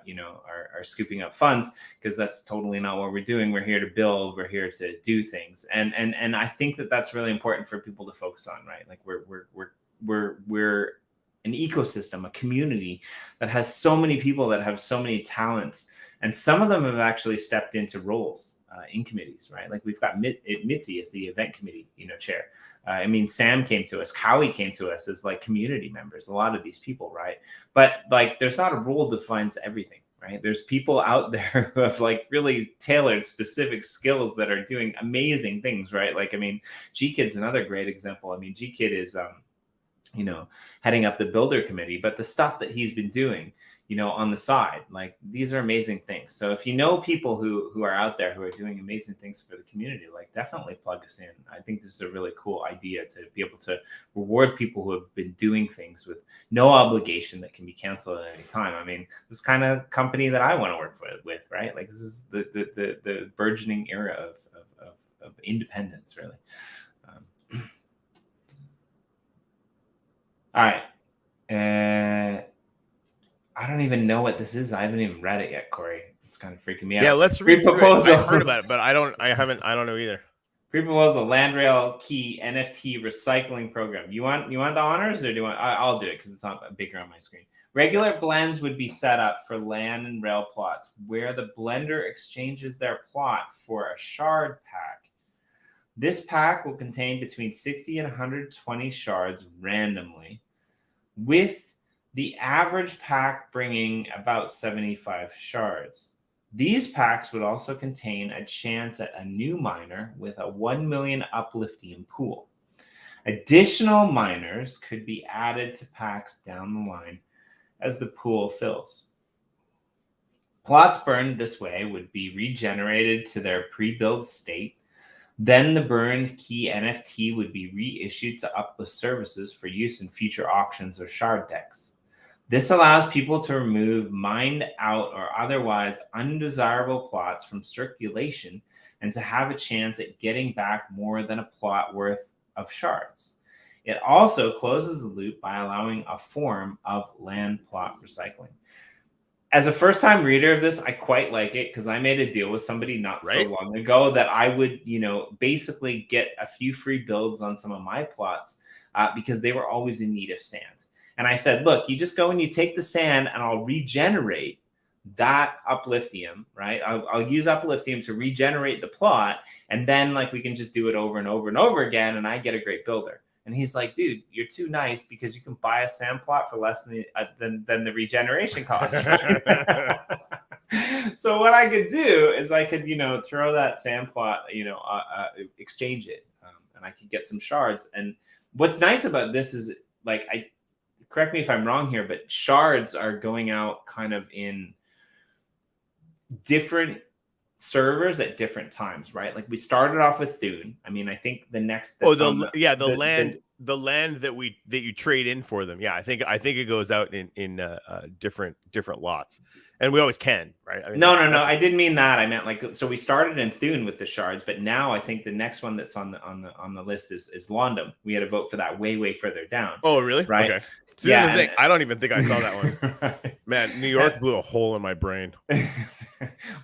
scooping up funds, because that's totally not what we're doing. We're here to build. We're here to do things. And I think that that's really important for people to focus on, right? Like, we're we're an ecosystem, a community that has so many people that have so many talents, and some of them have actually stepped into roles in committees, right? Like we've got Mitzi as the event committee, chair. I mean, Sam came to us, Cowie came to us as like community members, a lot of these people, right? But like, there's not a role defines everything, right? There's people out there who have like really tailored specific skills that are doing amazing things, right? Like, I mean, G-Kid's another great example. I mean, G-Kid is, heading up the builder committee, but the stuff that he's been doing, on the side, like these are amazing things. So if you know people who are out there who are doing amazing things for the community, like definitely plug us in. I think this is a really cool idea to be able to reward people who have been doing things with no obligation that can be canceled at any time. I mean, this kind of company that I want to work with, right? Like this is the burgeoning era of independence, really. All right. I don't even know what this is. I haven't even read it yet, Corey. It's kind of freaking me out. Yeah, let's read through it. I've heard about it, but I don't know either. Pre-proposal Landrail key NFT recycling program. You want the honors, or do you want? I'll do it because it's not bigger on my screen. Regular blends would be set up for land and rail plots where the blender exchanges their plot for a shard pack. This pack will contain between 60 and 120 shards randomly, with the average pack bringing about 75 shards. These packs would also contain a chance at a new miner with a 1 million Upliftium pool. Additional miners could be added to packs down the line as the pool fills. Plots burned this way would be regenerated to their pre-build state. Then the burned key NFT would be reissued to Uplift services for use in future auctions or shard decks. This allows people to remove mined out or otherwise undesirable plots from circulation and to have a chance at getting back more than a plot worth of shards. It also closes the loop by allowing a form of land plot recycling. As a first-time reader of this, I quite like it because I made a deal with somebody not so long ago that I would, basically get a few free builds on some of my plots because they were always in need of sand. And I said, look, you just go and you take the sand and I'll regenerate that Upliftium, right? I'll use Upliftium to regenerate the plot. And then like we can just do it over and over and over again. And I get a great builder. And he's like, dude, you're too nice because you can buy a sand plot for less than the regeneration cost. Right? So what I could do is I could, throw that sand plot, exchange it, and I could get some shards. And what's nice about this is like, correct me if I'm wrong here, but shards are going out kind of in different servers at different times, right? Like we started off with Thune. I mean, I think the next the land that you trade in for them. Yeah, I think it goes out in different lots, and we always can, right? I mean, no. I didn't mean that. I meant like, so we started in Thune with the shards, but now I think the next one that's on the list is Londum. We had to vote for that way further down. Oh, really? Right. Okay. So yeah, the thing, I don't even think I saw that one. Right. Man, New York blew a hole in my brain. It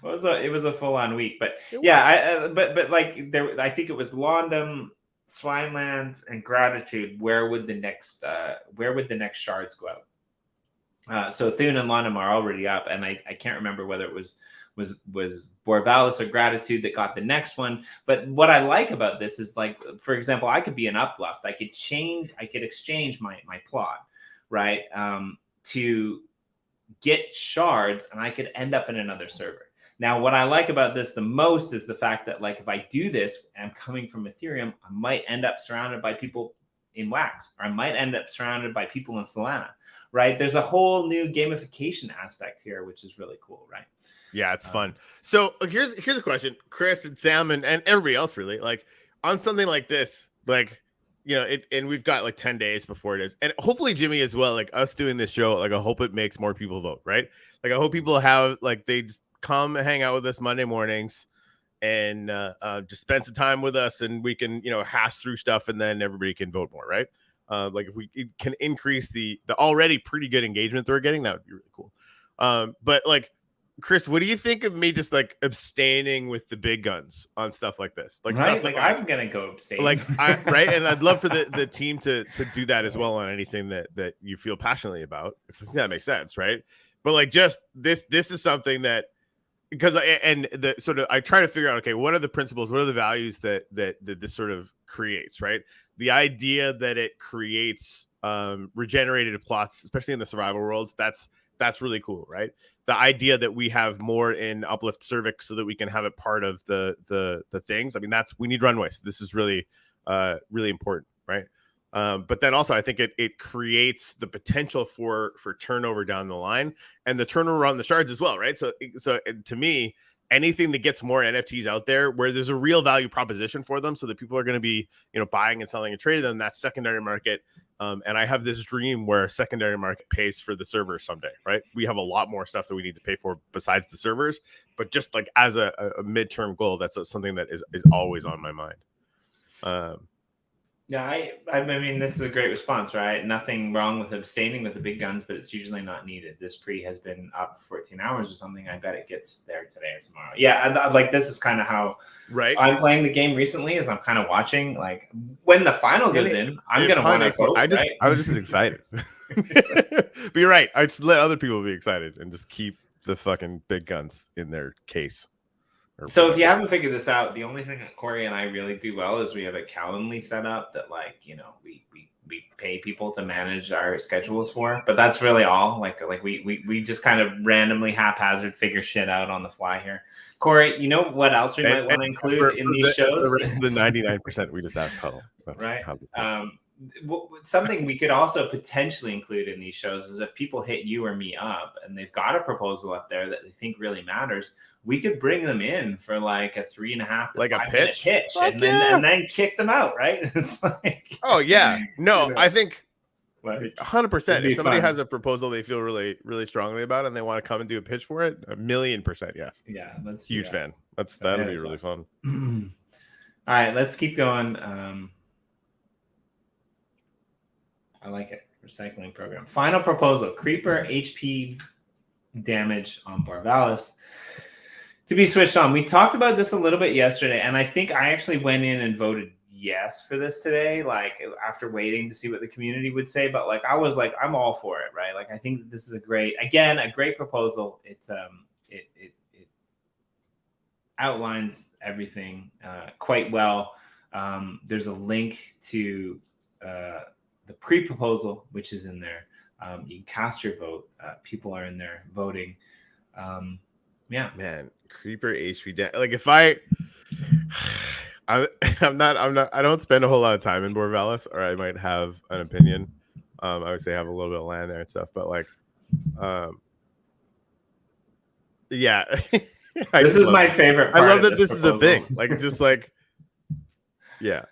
was a full-on week, but yeah, but like there, I think it was Londum, Swineland, and Gratitude. Where would the next shards go out? So Thune and Londum are already up, and I can't remember whether it was Borvalis or Gratitude that got the next one. But what I like about this is, like, for example, I could be an Uplift. I could exchange my plot, right, to get shards, and I could end up in another server. Now, what I like about this the most is the fact that, like, if I do this, and I'm coming from Ethereum, I might end up surrounded by people in Wax, or I might end up surrounded by people in Solana, right? There's a whole new gamification aspect here, which is really cool, right? Yeah, it's fun. So here's a question, Chris and Sam and everybody else, really, like on something like this, like, and we've got like 10 days before it is, and hopefully Jimmy as well, like us doing this show, like I hope it makes more people vote, right? Like I hope people have, like, they just come and hang out with us Monday mornings and just spend some time with us, and we can, hash through stuff, and then everybody can vote more, right? Like if we can increase the already pretty good engagement that we're getting, that would be really cool. But like, Chris, what do you think of me just like abstaining with the big guns on stuff like this? Like right, stuff like I'm gonna go abstain. Like right, and I'd love for the team to do that as well on anything that you feel passionately about. I think that makes sense, right? But like just this is something that because I try to figure out, okay, what are the principles, what are the values that this sort of creates, right? The idea that it creates regenerated plots, especially in the survival worlds, that's really cool, right? The idea that we have more in Uplift Cervix so that we can have it part of the things. I mean, we need runways. This is really really important, right? But then also I think it creates the potential for turnover down the line and the turnover on the shards as well, right? So to me, anything that gets more NFTs out there where there's a real value proposition for them, so that people are going to be buying and selling and trading them, that secondary market. And I have this dream where secondary market pays for the servers someday, right? We have a lot more stuff that we need to pay for besides the servers, but just like as a midterm goal, that's something that is always on my mind. Yeah, I mean, this is a great response, right? Nothing wrong with abstaining with the big guns, but it's usually not needed. This pre has been up 14 hours or something. I bet it gets there today or tomorrow. Yeah, I'd like this is kind of how I'm playing the game recently. Is I'm kind of watching like when the final goes in, I'm gonna want to vote. I was just excited. But you're right. I just let other people be excited and just keep the fucking big guns in their case. So if you haven't figured this out, the only thing that Corey and I really do well is we have a Calendly set up that we pay people to manage our schedules for, but that's really all. Like we just kind of randomly haphazard figure shit out on the fly here. Corey, you know what else we might want to include in these shows? The rest of the 99% we just asked Tuttle. Right. Something we could also potentially include in these shows is if people hit you or me up and they've got a proposal up there that they think really matters, we could bring them in for like a 3.5 to 5 minute pitch and then kick them out, right? It's like, oh yeah, no, I think like 100%. If somebody has a proposal they feel really, really strongly about and they want to come and do a pitch for it, 1,000,000%, yes. Yeah, that's huge fan. That'll be really fun. All right, let's keep going. I like it. Recycling program. Final proposal: Creeper HP damage on Borvalis to be switched on. We talked about this a little bit yesterday, and I think I actually went in and voted yes for this today, like after waiting to see what the community would say. But like I was like, I'm all for it, right? Like I think this is a great proposal. It outlines everything quite well. There's a link to the pre-proposal, which is in there. You can cast your vote. People are in there voting. Yeah, man, Creeper HP like if I'm not I don't spend a whole lot of time in Borvalis, or I might have an opinion. I would say I have a little bit of land there and stuff, but like yeah. This is my favorite part. I love that this is a thing. Like just like yeah.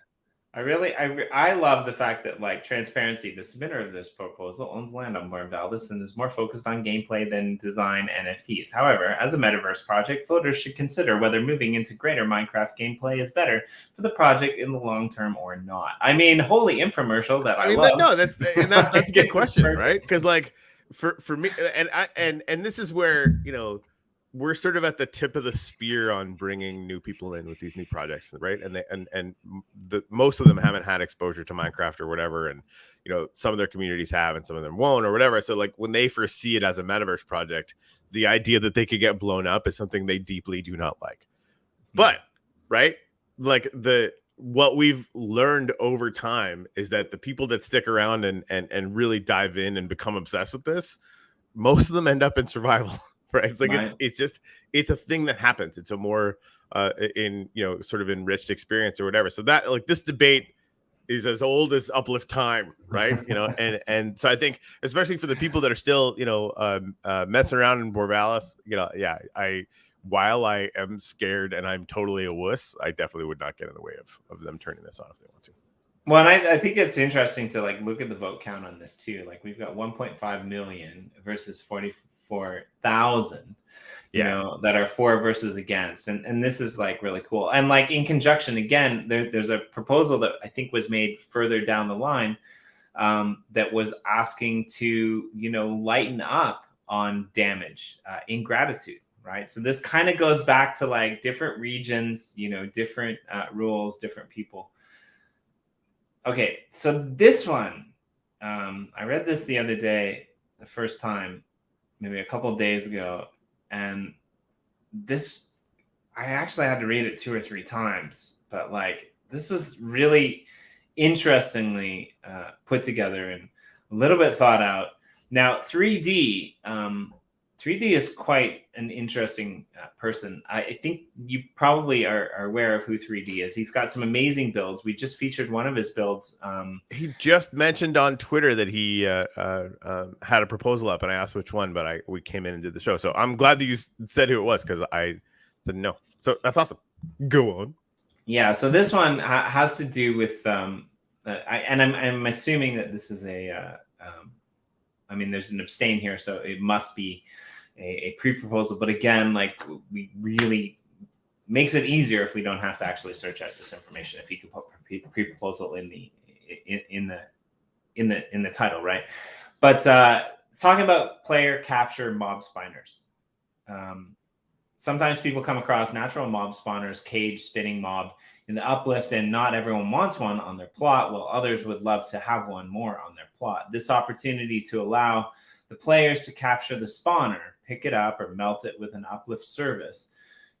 I love the fact that like transparency, the submitter of this proposal owns land on Borvalis and is more focused on gameplay than design NFTs. However, as a metaverse project, voters should consider whether moving into greater Minecraft gameplay is better for the project in the long term or not. I mean, holy infomercial that I love. That's a good question, right? Because like for me, and this is where we're sort of at the tip of the spear on bringing new people in with these new projects, right? And most of them haven't had exposure to Minecraft or whatever, and some of their communities have, and some of them won't, or whatever. So like when they first see it as a metaverse project, the idea that they could get blown up is something they deeply do not like. But right, like what we've learned over time is that the people that stick around and really dive in and become obsessed with this, most of them end up in survival. Right. It's like it's a thing that happens. It's a more sort of enriched experience or whatever. So that like this debate is as old as Uplift time, right? And so I think especially for the people that are still messing around in Borvalis, while I am scared and I'm totally a wuss, I definitely would not get in the way of them turning this on if they want to. Well, and I think it's interesting to like look at the vote count on this too. Like we've got 1.5 million versus 44,000, that are for versus against. And this is like really cool. And like in conjunction, again, there's a proposal that I think was made further down the line that was asking to, lighten up on damage in gratitude. right? So this kind of goes back to like different regions, you know, different rules, different people. Okay, so this one, I read this the other day, the first time, maybe a couple of days ago, and this, I actually had to read it 2 or 3 times, but like this was really interestingly put together and a little bit thought out. Now, 3D, 3D is quite an interesting person. I think you probably are aware of who 3D is. He's got some amazing builds. We just featured one of his builds. He just mentioned on Twitter that he had a proposal up, and I asked which one, but we came in and did the show. So I'm glad that you said who it was, because I said no. So that's awesome. Go on. Yeah. So this one has to do with, I'm assuming that this is I mean, there's an abstain here, so it must be a pre-proposal. But again, like, we really makes it easier if we don't have to actually search out this information. If you can put pre-proposal in the title, right? But it's talking about player capture mob spawners. Sometimes people come across natural mob spawners, cage spinning mob in the uplift, and not everyone wants one on their plot, while others would love to have one more on their plot. This opportunity to allow the players to capture the spawner, pick it up, or melt it with an uplift service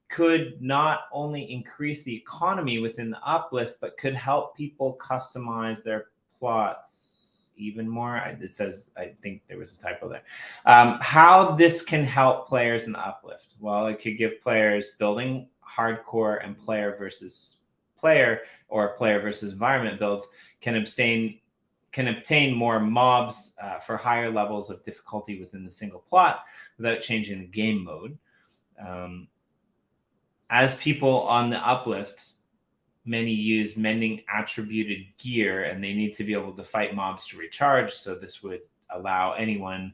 could not only increase the economy within the uplift, but could help people customize their plots even more. It says, I think there was a typo there. How this can help players in the uplift? Well, it could give players building hardcore and player versus player or player versus environment builds can obtain more mobs for higher levels of difficulty within the single plot without changing the game mode. As people on the uplift, many use mending attributed gear, and they need to be able to fight mobs to recharge. So this would allow anyone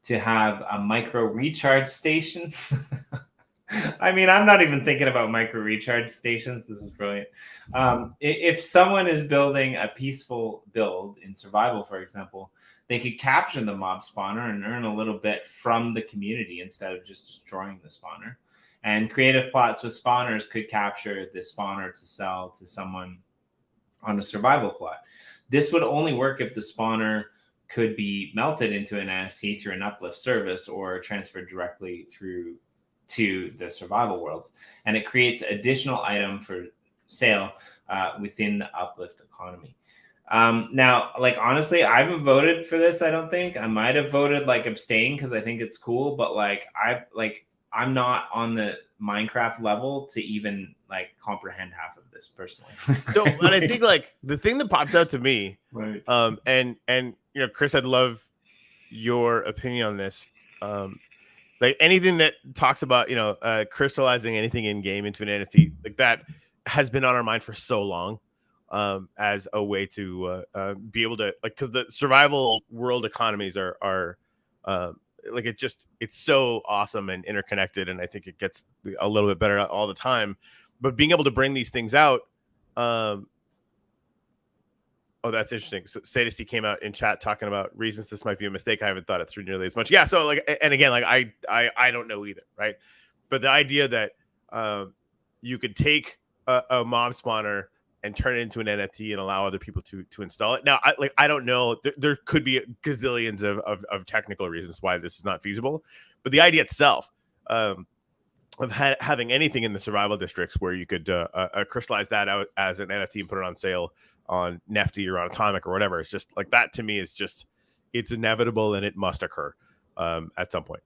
to have a micro recharge station. I mean, I'm not even thinking about micro recharge stations. This is brilliant. If someone is building a peaceful build in survival, for example, they could capture the mob spawner and earn a little bit from the community instead of just destroying the spawner. And creative plots with spawners could capture the spawner to sell to someone on a survival plot. This would only work if the spawner could be melted into an NFT through an uplift service or transferred directly through to the survival worlds. And it creates additional item for sale within the uplift economy. Now, like, honestly, I haven't voted for this. I don't think I might have voted like abstain because I think it's cool, but I'm not on the Minecraft level to even like comprehend half of this personally. So, and I think like the thing that pops out to me, right. And you know, Chris, I'd love your opinion on this. Like anything that talks about, you know, crystallizing anything in game into an NFT, like that has been on our mind for so long, as a way to be able to, like, because the survival world economies are like, it's so awesome and interconnected, and I think it gets a little bit better all the time. But being able to bring these things out, oh, that's interesting. So Sadisty came out in chat talking about reasons this might be a mistake. I haven't thought it through nearly as much. Yeah. So like, and again, like I don't know either, right? But the idea that you could take a mob spawner and turn it into an NFT and allow other people to install it. Now, I don't know. There could be gazillions of technical reasons why this is not feasible, but the idea itself of having anything in the survival districts where you could crystallize that out as an NFT and put it on sale on Nefty or on Atomic or whatever, it's just like that to me is just, it's inevitable and it must occur at some point.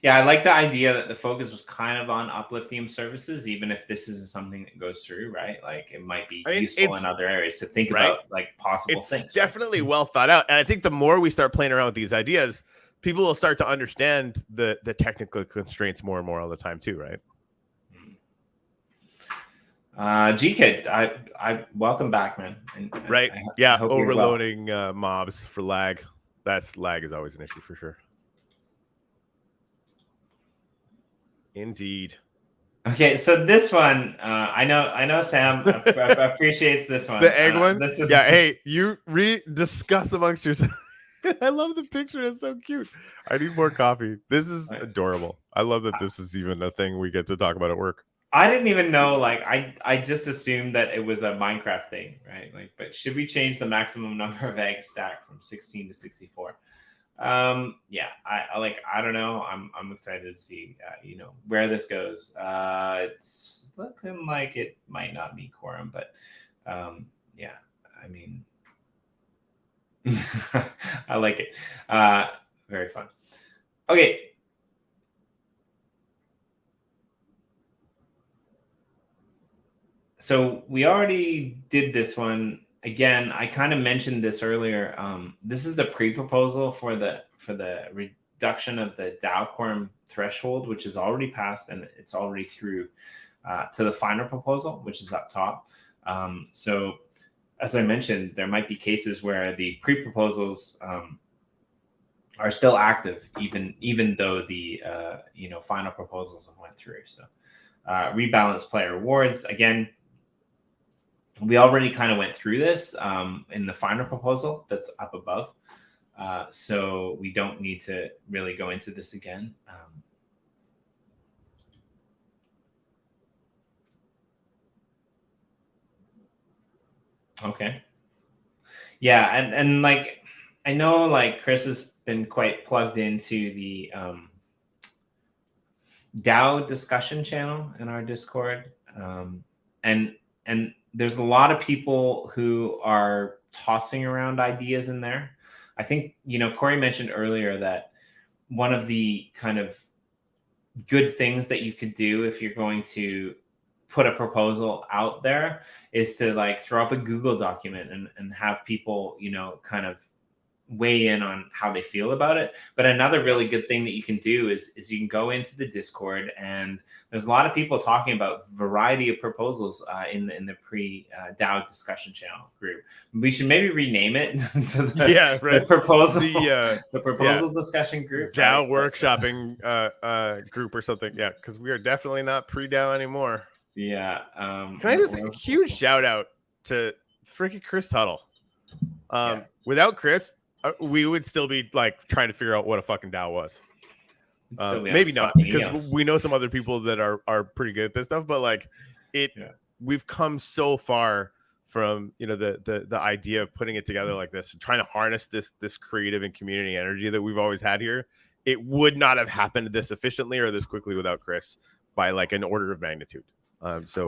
Yeah, I like the idea that the focus was kind of on uplifting services, even if this isn't something that goes through, right? Like it might be useful in other areas to think about like possible things. It's definitely well thought out. And I think the more we start playing around with these ideas, people will start to understand the technical constraints more and more all the time too, right? G-Kid, I welcome back, man. Right. I hope overloading mobs for lag. Lag is always an issue for sure. Indeed. Okay, so this one, I know Sam appreciates this one. The egg one? This is... Yeah, hey, you discuss amongst yourselves. I love the picture. It's so cute. I need more coffee. This is adorable. I love that this is even a thing we get to talk about at work. I didn't even know, like, I just assumed that it was a Minecraft thing, right? Like, but should we change the maximum number of eggs stacked from 16 to 64? Yeah, I don't know. I'm excited to see, where this goes. It's looking like it might not be quorum, but, yeah, I mean, I like it. Very fun. Okay. So we already did this one. Again, I kind of mentioned this earlier. This is the pre-proposal for the reduction of the DAO quorum threshold, which is already passed and it's already through to the final proposal, which is up top. So as I mentioned, there might be cases where the pre-proposals are still active, even though the final proposals have went through. So rebalance player rewards, again, we already kind of went through this in the final proposal that's up above. So we don't need to really go into this again. Okay. Yeah, and like, I know like Chris has been quite plugged into the DAO discussion channel in our Discord. And there's a lot of people who are tossing around ideas in there. I think, Corey mentioned earlier that one of the kind of good things that you could do if you're going to put a proposal out there is to like throw up a Google document and have people, kind of weigh in on how they feel about it. But another really good thing that you can do is you can go into the Discord, and there's a lot of people talking about variety of proposals in the pre-DAO discussion channel group. We should maybe rename it to the proposal the proposal discussion group, DAO workshopping group or something. Yeah, because we are definitely not pre-DAO anymore. Yeah. Can I just huge shout out to freaking Chris Tuttle? Without Chris, we would still be like trying to figure out what a fucking DAO was. Maybe not, because we know some other people that are pretty good at this stuff, but like we've come so far from the idea of putting it together like this, trying to harness this creative and community energy that we've always had here. It would not have happened this efficiently or this quickly without Chris by like an order of magnitude. Chris, you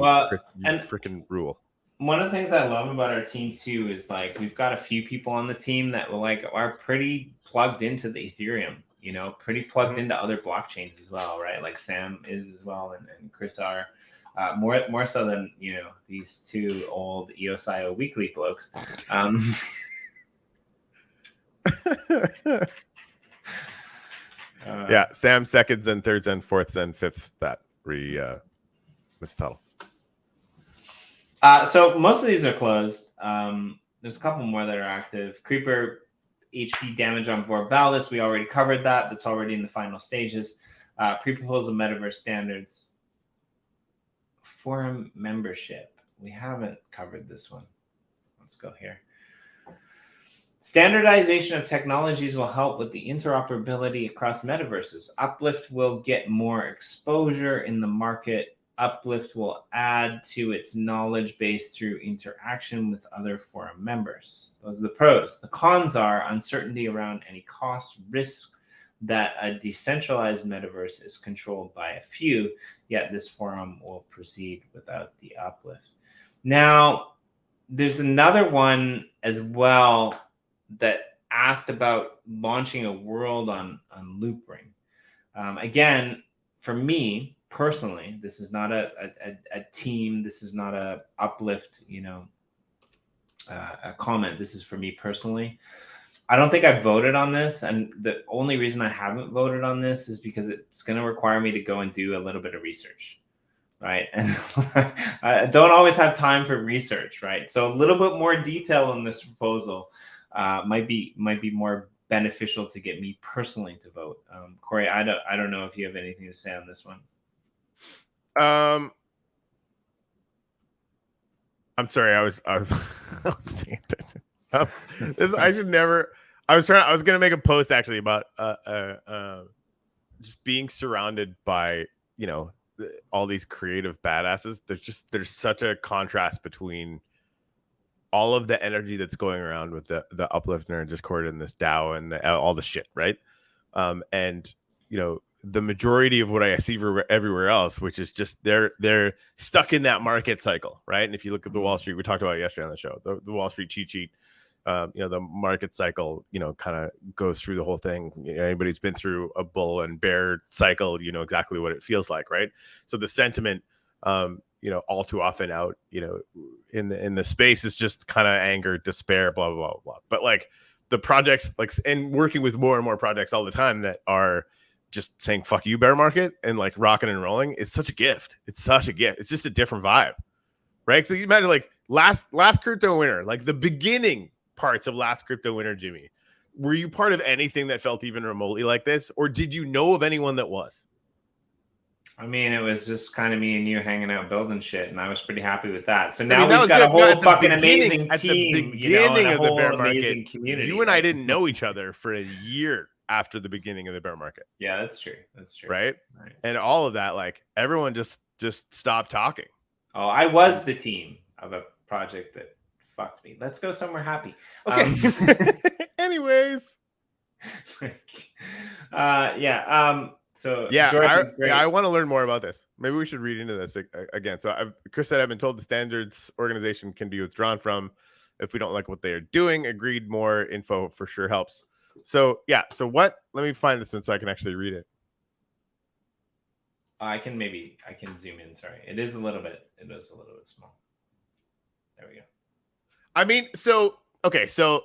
freaking rule. One of the things I love about our team too is like we've got a few people on the team that are pretty plugged into the Ethereum, pretty plugged into other blockchains as well, right? Like Sam is as well, and Chris are more so than these two old eosioweeklyt blokes. Yeah, Sam seconds and thirds and fourths and fifths that Mr. Tuttle. So most of these are closed. There's a couple more that are active. Creeper HP damage on Vorbalis. We already covered that. That's already in the final stages. Pre-proposal metaverse standards. Forum membership. We haven't covered this one. Let's go here. Standardization of technologies will help with the interoperability across metaverses. Uplift will get more exposure in the market. Uplift will add to its knowledge base through interaction with other forum members. Those are the pros. The cons are uncertainty around any cost, risk that a decentralized metaverse is controlled by a few, yet this forum will proceed without the uplift. Now, there's another one as well that asked about launching a world on Loopring. Again, for me, personally, this is not a team. This is not a uplift, a comment. This is for me personally. I don't think I voted on this, and the only reason I haven't voted on this is because it's going to require me to go and do a little bit of research, right? And I don't always have time for research, right? So a little bit more detail on this proposal might be more beneficial to get me personally to vote. Corey, I don't know if you have anything to say on this one. I'm sorry. I was paying attention. I I was gonna make a post actually about just being surrounded by, you know, all these creative badasses. There's such a contrast between all of the energy that's going around with the Uplift Nerd Discord and this DAO and all the shit, right? And you know, the majority of what I see everywhere else, which is just they're stuck in that market cycle, right? And if you look at the Wall Street, we talked about it yesterday on the show, the Wall Street cheat sheet. You know, the market cycle, you know, kind of goes through the whole thing. Anybody who's been through a bull and bear cycle, you know exactly what it feels like, right? So the sentiment, you know, all too often out, you know, in the space is just kind of anger, despair, blah, blah, blah, blah. But like the projects, like, and working with more and more projects all the time that are just saying, fuck you, bear market, and like rocking and rolling is such a gift. It's such a gift. It's just a different vibe, right? So you imagine like last crypto winter, like the beginning parts of last crypto winter, Jimmy, were you part of anything that felt even remotely like this, or did you know of anyone that was? I mean, it was just kind of me and you hanging out building shit, and I was pretty happy with that. So now we've got a whole fucking amazing team, you know, and a whole amazing community. You and I didn't know each other for a year after the beginning of the bear market. Yeah, that's true. That's true. Right? And all of that, like everyone just stopped talking. Oh, I was the team of a project that fucked me. Let's go somewhere happy. Okay. Anyways. So yeah, Jordan, I want to learn more about this. Maybe we should read into this again. So Chris said, I've been told the standards organization can be withdrawn from if we don't like what they are doing. Agreed. More info for sure helps. So yeah. So what? Let me find this one so I can actually read it. I can zoom in. Sorry, it is a little bit small. There we go. I mean, so okay, so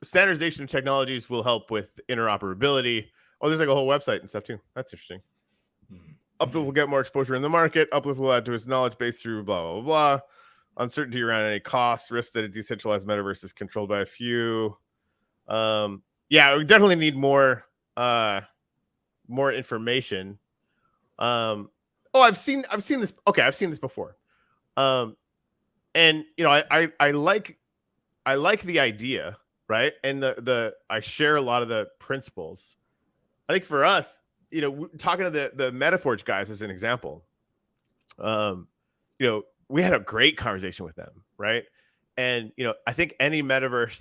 standardization of technologies will help with interoperability. Oh, there's like a whole website and stuff too. That's interesting. Uplift will get more exposure in the market. Uplift will add to its knowledge base through blah, blah, blah. Uncertainty around any costs, risk that a decentralized metaverse is controlled by a few. Yeah, we definitely need more information. I've seen this. Okay, I've seen this before. And you know, I like the idea, right? And I share a lot of the principles. I think for us, you know, talking to the Metaforge guys as an example, you know, we had a great conversation with them, right? And you know, I think any metaverse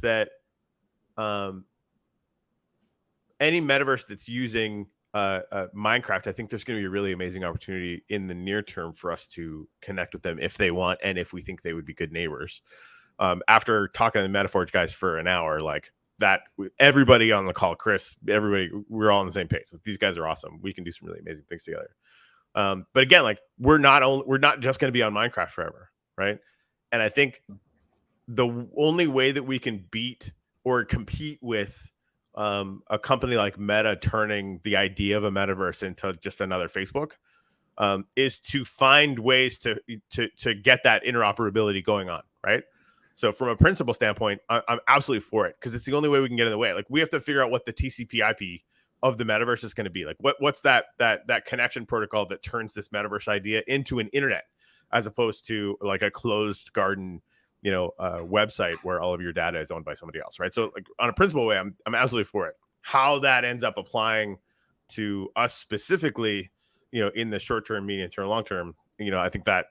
that's using Minecraft, I think there's going to be a really amazing opportunity in the near term for us to connect with them if they want and if we think they would be good neighbors. After talking to the Metaforge guys for an hour, like that, everybody on the call, Chris, everybody, we're all on the same page. These guys are awesome. We can do some really amazing things together. But again, like we're not just going to be on Minecraft forever, right? And I think the only way that we can beat or compete with a company like Meta turning the idea of a metaverse into just another Facebook is to find ways to get that interoperability going on, right? So from a principle standpoint, I'm absolutely for it because it's the only way we can get in the way. Like we have to figure out what the TCP/IP of the metaverse is going to be. Like what's that connection protocol that turns this metaverse idea into an internet as opposed to like a closed garden, you know, website where all of your data is owned by somebody else, right? So like on a principle way, I'm absolutely for it. How that ends up applying to us specifically, you know, in the short term, medium term, long term, you know, I think that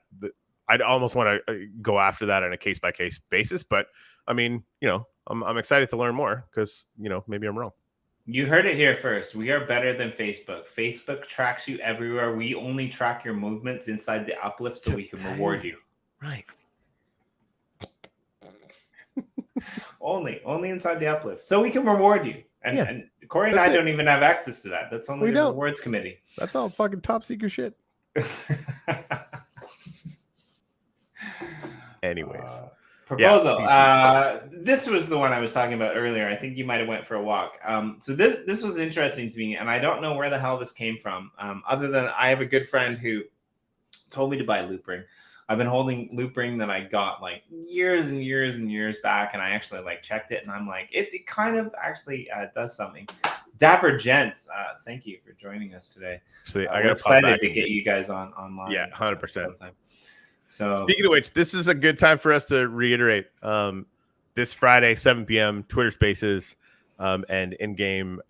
I'd almost want to go after that on a case by case basis. But I mean, you know, I'm excited to learn more because, you know, maybe I'm wrong. You heard it here first. We are better than Facebook. Facebook tracks you everywhere. We only track your movements inside the Uplift so we can reward you. Right. only inside the Uplift so we can reward you. And Corey and I don't even have access to that. That's only the rewards committee. That's all fucking top secret shit. Anyways, proposal. This was the one I was talking about earlier. I think you might have went for a walk. So this was interesting to me, and I don't know where the hell this came from. Other than I have a good friend who told me to buy loop ring. I've been holding loop ring that I got like years and years and years back, and I actually like checked it, and I'm like, it kind of actually does something. Dapper Gents, thank you for joining us today. Actually, I'm excited to get you guys online. Yeah, 100%. So speaking of which, this is a good time for us to reiterate. this Friday, 7 p.m. Twitter Spaces, and in game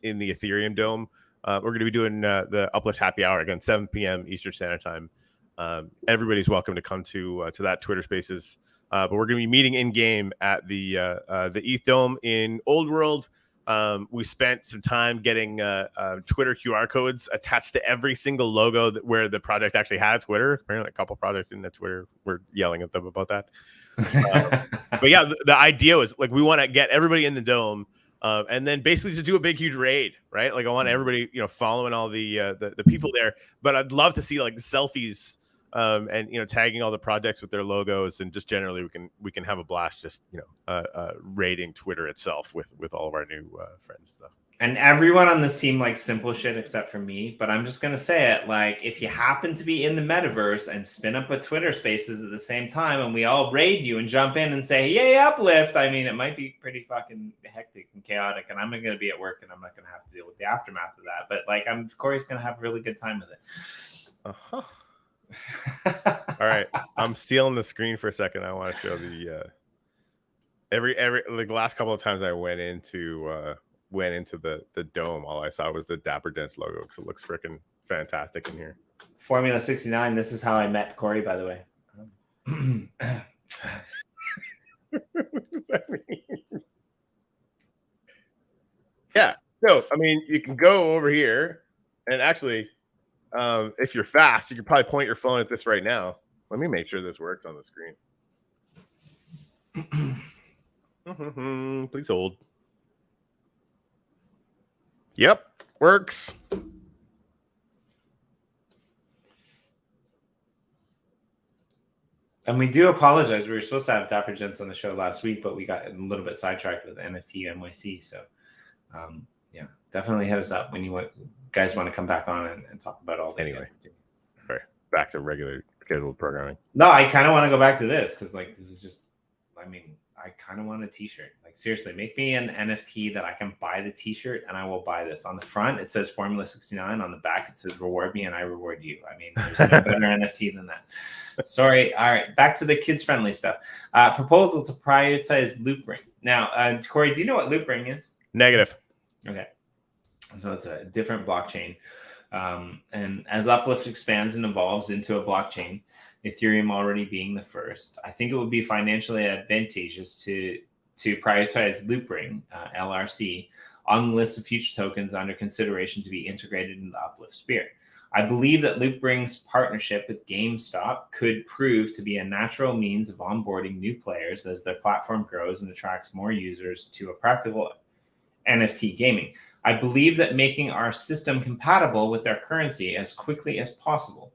in the Ethereum Dome. We're going to be doing the Uplift Happy Hour again, 7 p.m. Eastern Standard Time. Everybody's welcome to come to that Twitter Spaces. But we're going to be meeting in game at the ETH Dome in Old World. We spent some time getting Twitter QR codes attached to every single logo where the project actually had Twitter. Apparently, a couple projects in the Twitter were yelling at them about that. But yeah, the idea was like we want to get everybody in the dome, and then basically just do a big, huge raid, right? Like I want everybody, following all the people there. But I'd love to see like selfies. And tagging all the projects with their logos, and just generally we can have a blast just raiding Twitter itself with all of our new friends and stuff. And everyone on this team likes simple shit except for me, but I'm just gonna say it, like if you happen to be in the metaverse and spin up a Twitter Spaces at the same time and we all raid you and jump in and say yay Uplift, I mean it might be pretty fucking hectic and chaotic, and I'm gonna be at work and I'm not gonna have to deal with the aftermath of that, but like Corey's gonna have a really good time with it. All right, I'm stealing the screen for a second. I want to show the the last couple of times I went into the dome, all I saw was the Dapper Dense logo because it looks freaking fantastic in here. Formula 69. This is how I met Corey, by the way. What does that mean? Yeah, so I mean, you can go over here and actually. If you're fast, you can probably point your phone at this right now. Let me make sure this works on the screen. Please hold. Yep, works. And we do apologize. We were supposed to have Dapper Gents on the show last week, but we got a little bit sidetracked with NFT NYC. So, yeah, definitely hit us up when you guys want to come back on and talk about all that. Anyway, sorry, back to regular scheduled programming. No, I kind of want to go back to this because, like, this is just, I mean, I kind of want a t-shirt. Like, seriously, make me an NFT that I can buy the t-shirt and I will buy this. On the front, it says Formula 69. On the back, it says reward me and I reward you. I mean, there's no better NFT than that. Sorry. All right. Back to the kids-friendly stuff. Proposal to prioritize Loopring. Now, Corey, do you know what Loopring is? Negative. Okay. So it's a different blockchain. And as Uplift expands and evolves into a blockchain, Ethereum already being the first, I think it would be financially advantageous to prioritize Loopring, LRC, on the list of future tokens under consideration to be integrated in the Uplift sphere. I believe that Loopring's partnership with GameStop could prove to be a natural means of onboarding new players as their platform grows and attracts more users to a practical NFT gaming. I believe that making our system compatible with their currency as quickly as possible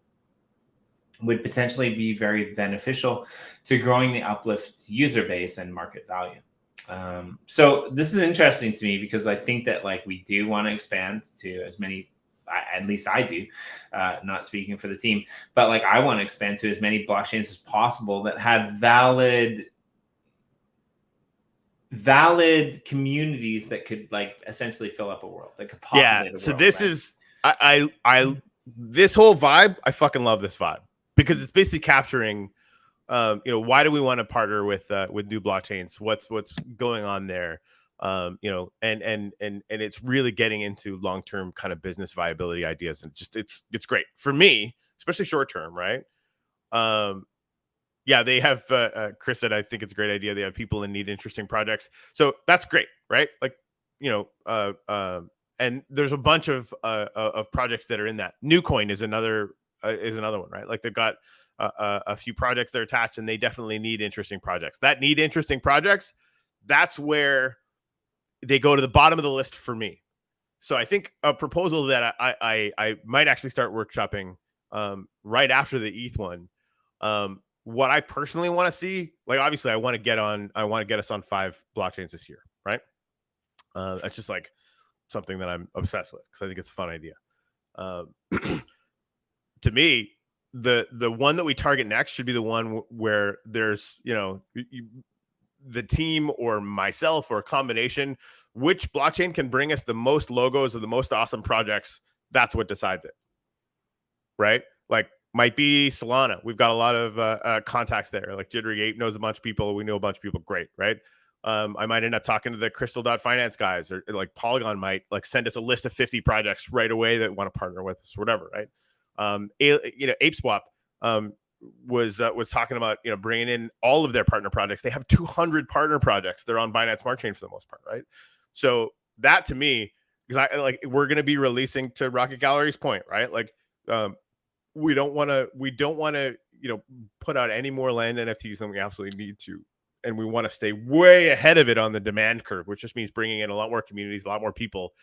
would potentially be very beneficial to growing the Uplift user base and market value. So this is interesting to me because I think that like we do want to expand to as many, at least I do, not speaking for the team, but like I want to expand to as many blockchains as possible that have valid communities that could like essentially fill up a world that could populate a world. So this is I this whole vibe, I fucking love this vibe because it's basically capturing why do we want to partner with new blockchains, what's going on there, and it's really getting into long-term kind of business viability ideas, and just it's great for me, especially short term, right? Yeah, they have Chris said I think it's a great idea. They have people in need interesting projects, so that's great, right? Like and there's a bunch of projects that are in that. Newcoin is another one, right? Like they've got a few projects that are attached, and they definitely need interesting projects. That need interesting projects. That's where they go to the bottom of the list for me. So I think a proposal that I might actually start workshopping right after the ETH one. What I personally want to see, like obviously I want to get us on 5 blockchains this year, right? That's just like something that I'm obsessed with because I think it's a fun idea. To me, the one that we target next should be the one where there's the team or myself or a combination, which blockchain can bring us the most logos of the most awesome projects. That's what decides it, right? Like might be Solana. We've got a lot of contacts there. Like Jittery Ape knows a bunch of people. We know a bunch of people. Great, right? I might end up talking to the crystal.finance guys, or like Polygon might like send us a list of 50 projects right away that want to partner with us or whatever. Right. ApeSwap was talking about, bringing in all of their partner projects. They have 200 partner projects. They're on Binance Smart Chain for the most part. Right. So that to me, because we're going to be releasing, to Rocket Gallery's point, right? Like, we don't want to, put out any more land NFTs than we absolutely need to. And we want to stay way ahead of it on the demand curve, which just means bringing in a lot more communities, a lot more people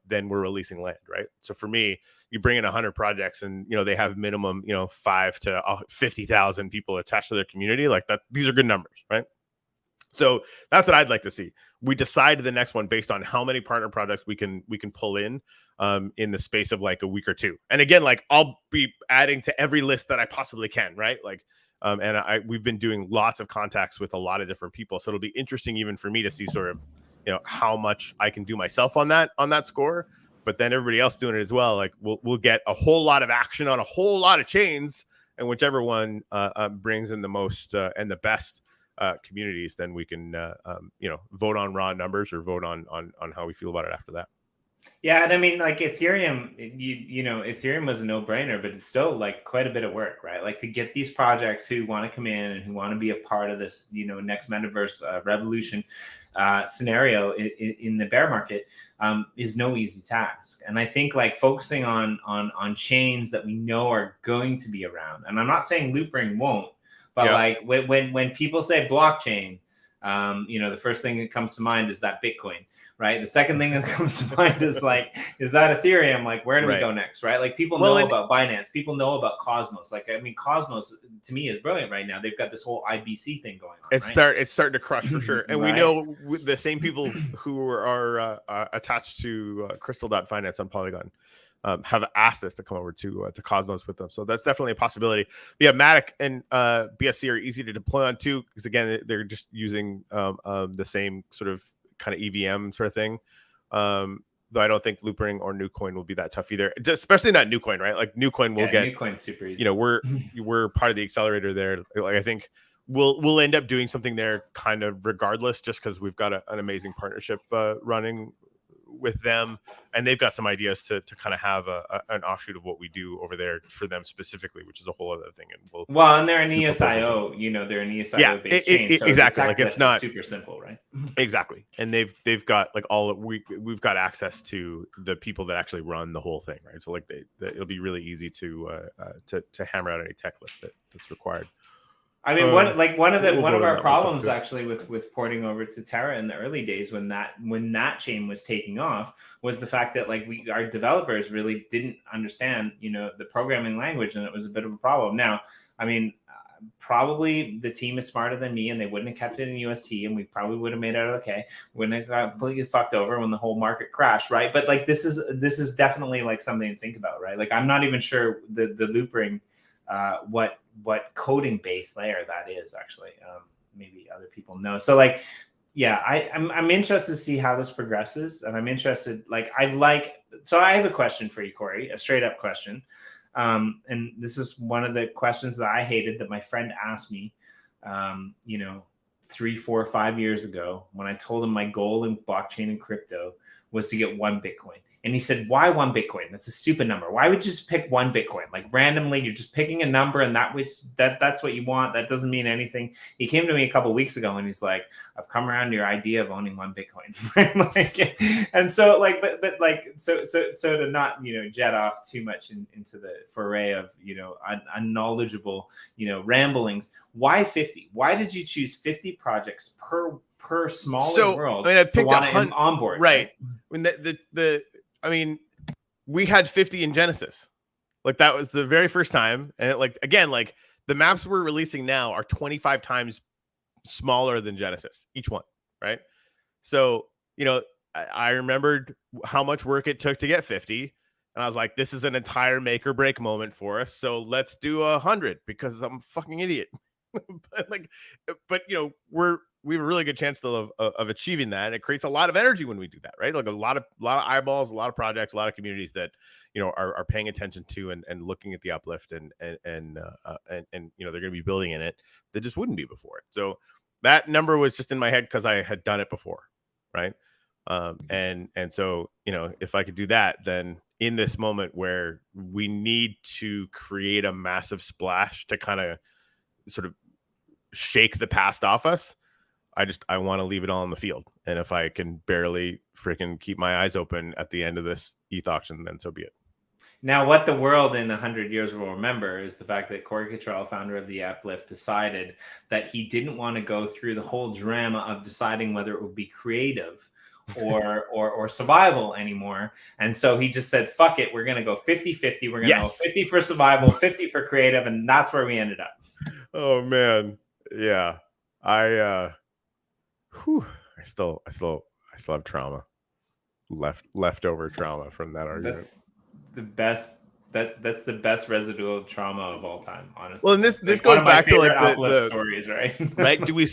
than we're releasing land, right? So for me, you bring in 100 projects and, they have minimum, 5 to 50,000 people attached to their community. Like that, these are good numbers, right? So that's what I'd like to see. We decide the next one based on how many partner projects we can pull in the space of like a week or two. And again, like I'll be adding to every list that I possibly can, right? Like, we've been doing lots of contacts with a lot of different people. So it'll be interesting even for me to see sort of, how much I can do myself on that score, but then everybody else doing it as well. Like we'll get a whole lot of action on a whole lot of chains, and whichever one brings in the most and the best communities, then we can vote on raw numbers or vote on how we feel about it after that. Yeah, and I mean, like Ethereum, Ethereum was a no-brainer, but it's still like quite a bit of work, right? Like to get these projects who want to come in and who want to be a part of this, next metaverse revolution scenario in the bear market is no easy task. And I think like focusing on chains that we know are going to be around, and I'm not saying Loopring won't, but like when people say blockchain, the first thing that comes to mind is that Bitcoin, right? The second thing that comes to mind is like, is that Ethereum? Like, where do we go next, right? Like people know about Binance, people know about Cosmos. Like, I mean, Cosmos to me is brilliant right now. They've got this whole IBC thing going on. It's starting to crush for sure. And we know the same people who are attached to crystal.finance on Polygon have asked us to come over to Cosmos with them. So that's definitely a possibility. But yeah, Matic and BSC are easy to deploy on too, because again, they're just using the same sort of kind of EVM sort of thing. Though I don't think Loopring or Newcoin will be that tough either, especially not Newcoin, right? Like Newcoin will get Newcoin's super easy. We're part of the accelerator there. Like I think we'll end up doing something there kind of regardless, just because we've got an amazing partnership running with them, and they've got some ideas to kind of have an offshoot of what we do over there for them specifically, which is a whole other thing. And and they're an EOSIO, they're an EOSIO based chain, so exactly, like it's not super simple, right? Exactly, and they've got like we've got access to the people that actually run the whole thing, right? So like it'll be really easy to hammer out any tech lift that's required. I mean, one of our problems actually with porting over to Terra in the early days when that chain was taking off was the fact that like our developers really didn't understand the programming language, and it was a bit of a problem. Now, I mean, probably the team is smarter than me, and they wouldn't have kept it in UST, and we probably would have made it okay. Wouldn't have got completely fucked over when the whole market crashed, right? But like this is definitely like something to think about, right? Like I'm not even sure the Loopring what coding base layer that is actually. Maybe other people know. So like, yeah, I'm interested to see how this progresses, and I'm interested. So I have a question for you, Corey, a straight up question. And this is one of the questions that I hated that my friend asked me, 3, 4, 5 years ago when I told him my goal in blockchain and crypto was to get 1 Bitcoin. And he said, why 1 Bitcoin? That's a stupid number. Why would you just pick 1 Bitcoin? Like randomly, you're just picking a number and that's what you want. That doesn't mean anything. He came to me a couple of weeks ago and he's like, I've come around to your idea of owning 1 Bitcoin. And so like, but like, so to not, jet off too much into the foray of, unknowledgeable, ramblings. Why 50? Why did you choose 50 projects per smaller world? I mean, I picked on board, right? When I mean, we had 50 in Genesis. Like that was the very first time. And like the maps we're releasing now are 25 times smaller than Genesis, each one. Right. So, I remembered how much work it took to get 50. And I was like, this is an entire make or break moment for us. So let's do 100 because I'm a fucking idiot. We have a really good chance still of achieving that. And it creates a lot of energy when we do that, right? Like a lot of eyeballs, a lot of projects, a lot of communities that are paying attention to and looking at the uplift and they're going to be building in it that just wouldn't be before it. So that number was just in my head because I had done it before, right? And so, if I could do that, then in this moment where we need to create a massive splash to kind of sort of shake the past off us, I want to leave it all on the field. And if I can barely freaking keep my eyes open at the end of this ETH auction, then so be it. Now, what the world in 100 years will remember is the fact that Corey Cottrell, founder of the Uplift, decided that he didn't want to go through the whole drama of deciding whether it would be creative or survival anymore. And so he just said, fuck it, we're going to go 50-50. We're going to go 50 for survival, 50 for creative. And that's where we ended up. Oh, man. Yeah. I still have trauma, leftover trauma from that argument. That's the best. That's the best residual trauma of all time, honestly. Well, and this goes back to like the stories, right? Right? Do we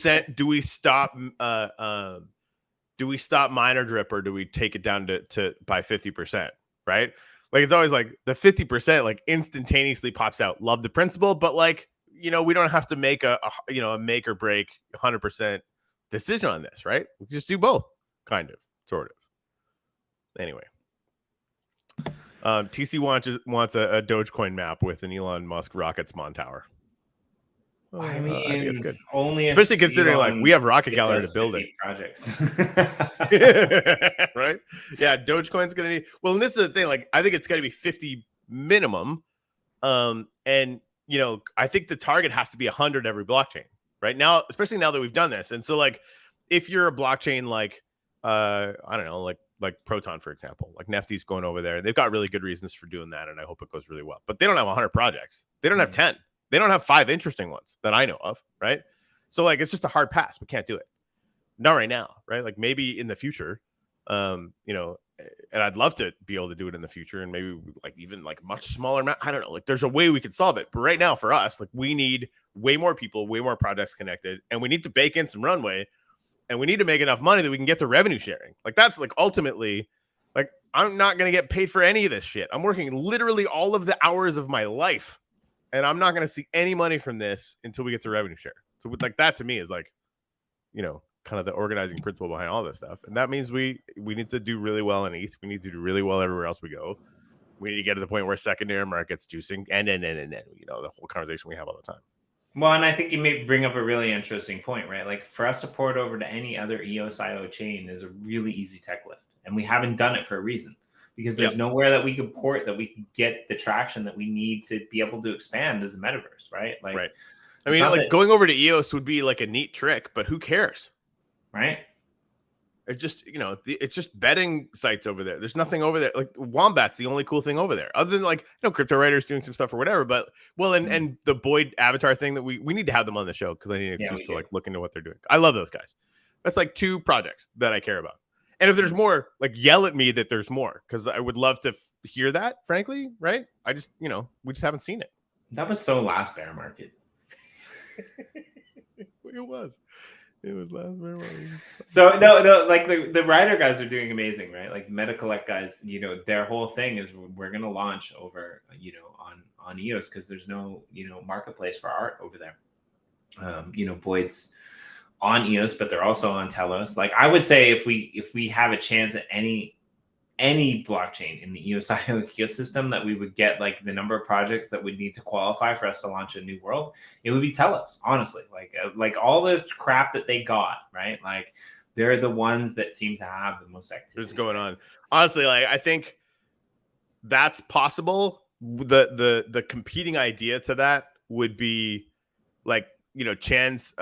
stop minor drip, or do we take it down to by 50%? Right? Like, it's always like the 50% like instantaneously pops out. Love the principle, but like, we don't have to make a make or break 100% decision on this, right? We can just do both, kind of, sort of. Anyway, TC wants a Dogecoin map with an Elon Musk rocket spawn tower. I mean, I think it's good. Only especially considering like we have Rocket Gallery to build it. Projects. Right? Yeah, Dogecoin's gonna need. Well, and this is the thing. Like, I think it's gonna be 50 minimum, and I think the target has to be 100 every blockchain right now, especially now that we've done this. And so, like, if you're a blockchain like I don't know, like Proton, for example, like Nefty's going over there, they've got really good reasons for doing that, and I hope it goes really well. But they don't have 100 projects. They don't have 10. They don't have 5 interesting ones that I know of, right? So like, it's just a hard pass. We can't do it. Not right now, right? Like, maybe in the future, and I'd love to be able to do it in the future, and maybe like even like much smaller amount. I don't know. Like, there's a way we could solve it, but right now for us, like, we need way more people, way more projects connected, and we need to bake in some runway, and we need to make enough money that we can get to revenue sharing. Like, that's like ultimately, like, I'm not going to get paid for any of this shit. I'm working literally all of the hours of my life, and I'm not going to see any money from this until we get to revenue share. So like, that to me is like, kind of the organizing principle behind all this stuff. And that means we need to do really well in ETH. We need to do really well everywhere else we go. We need to get to the point where secondary market's juicing, and then, the whole conversation we have all the time. Well, and I think you may bring up a really interesting point, right? Like, for us to port over to any other EOS.io chain is a really easy tech lift. And we haven't done it for a reason, because there's nowhere that we could port that we can get the traction that we need to be able to expand as a metaverse, right? Like, right. I mean, like, going over to EOS would be like a neat trick, but who cares? Right. It just, it's just betting sites over there. There's nothing over there. Like, Wombat's the only cool thing over there, other than like, crypto writers doing some stuff or whatever. But and the Boyd avatar thing that we need to have them on the show, because I need an excuse to like look into what they're doing. I love those guys. That's like 2 projects that I care about. And if there's more, like, yell at me that there's more, because I would love to hear that, frankly. Right? I just, we just haven't seen it. That was so last bear market. It was last bear market. So no, like the rider guys are doing amazing, right? Like, MetaCollect guys, their whole thing is we're gonna launch over, on EOS, because there's no, marketplace for art over there. Boyd's on EOS, but they're also on Telos. Like, I would say if we have a chance at any blockchain in the eosioweeklyt ecosystem that we would get like the number of projects that would need to qualify for us to launch a new world, it would be Telos, honestly. Like all the crap that they got, right? Like, they're the ones that seem to have the most activity. What's going on? Honestly, like, I think that's possible. The competing idea to that would be like, Chan's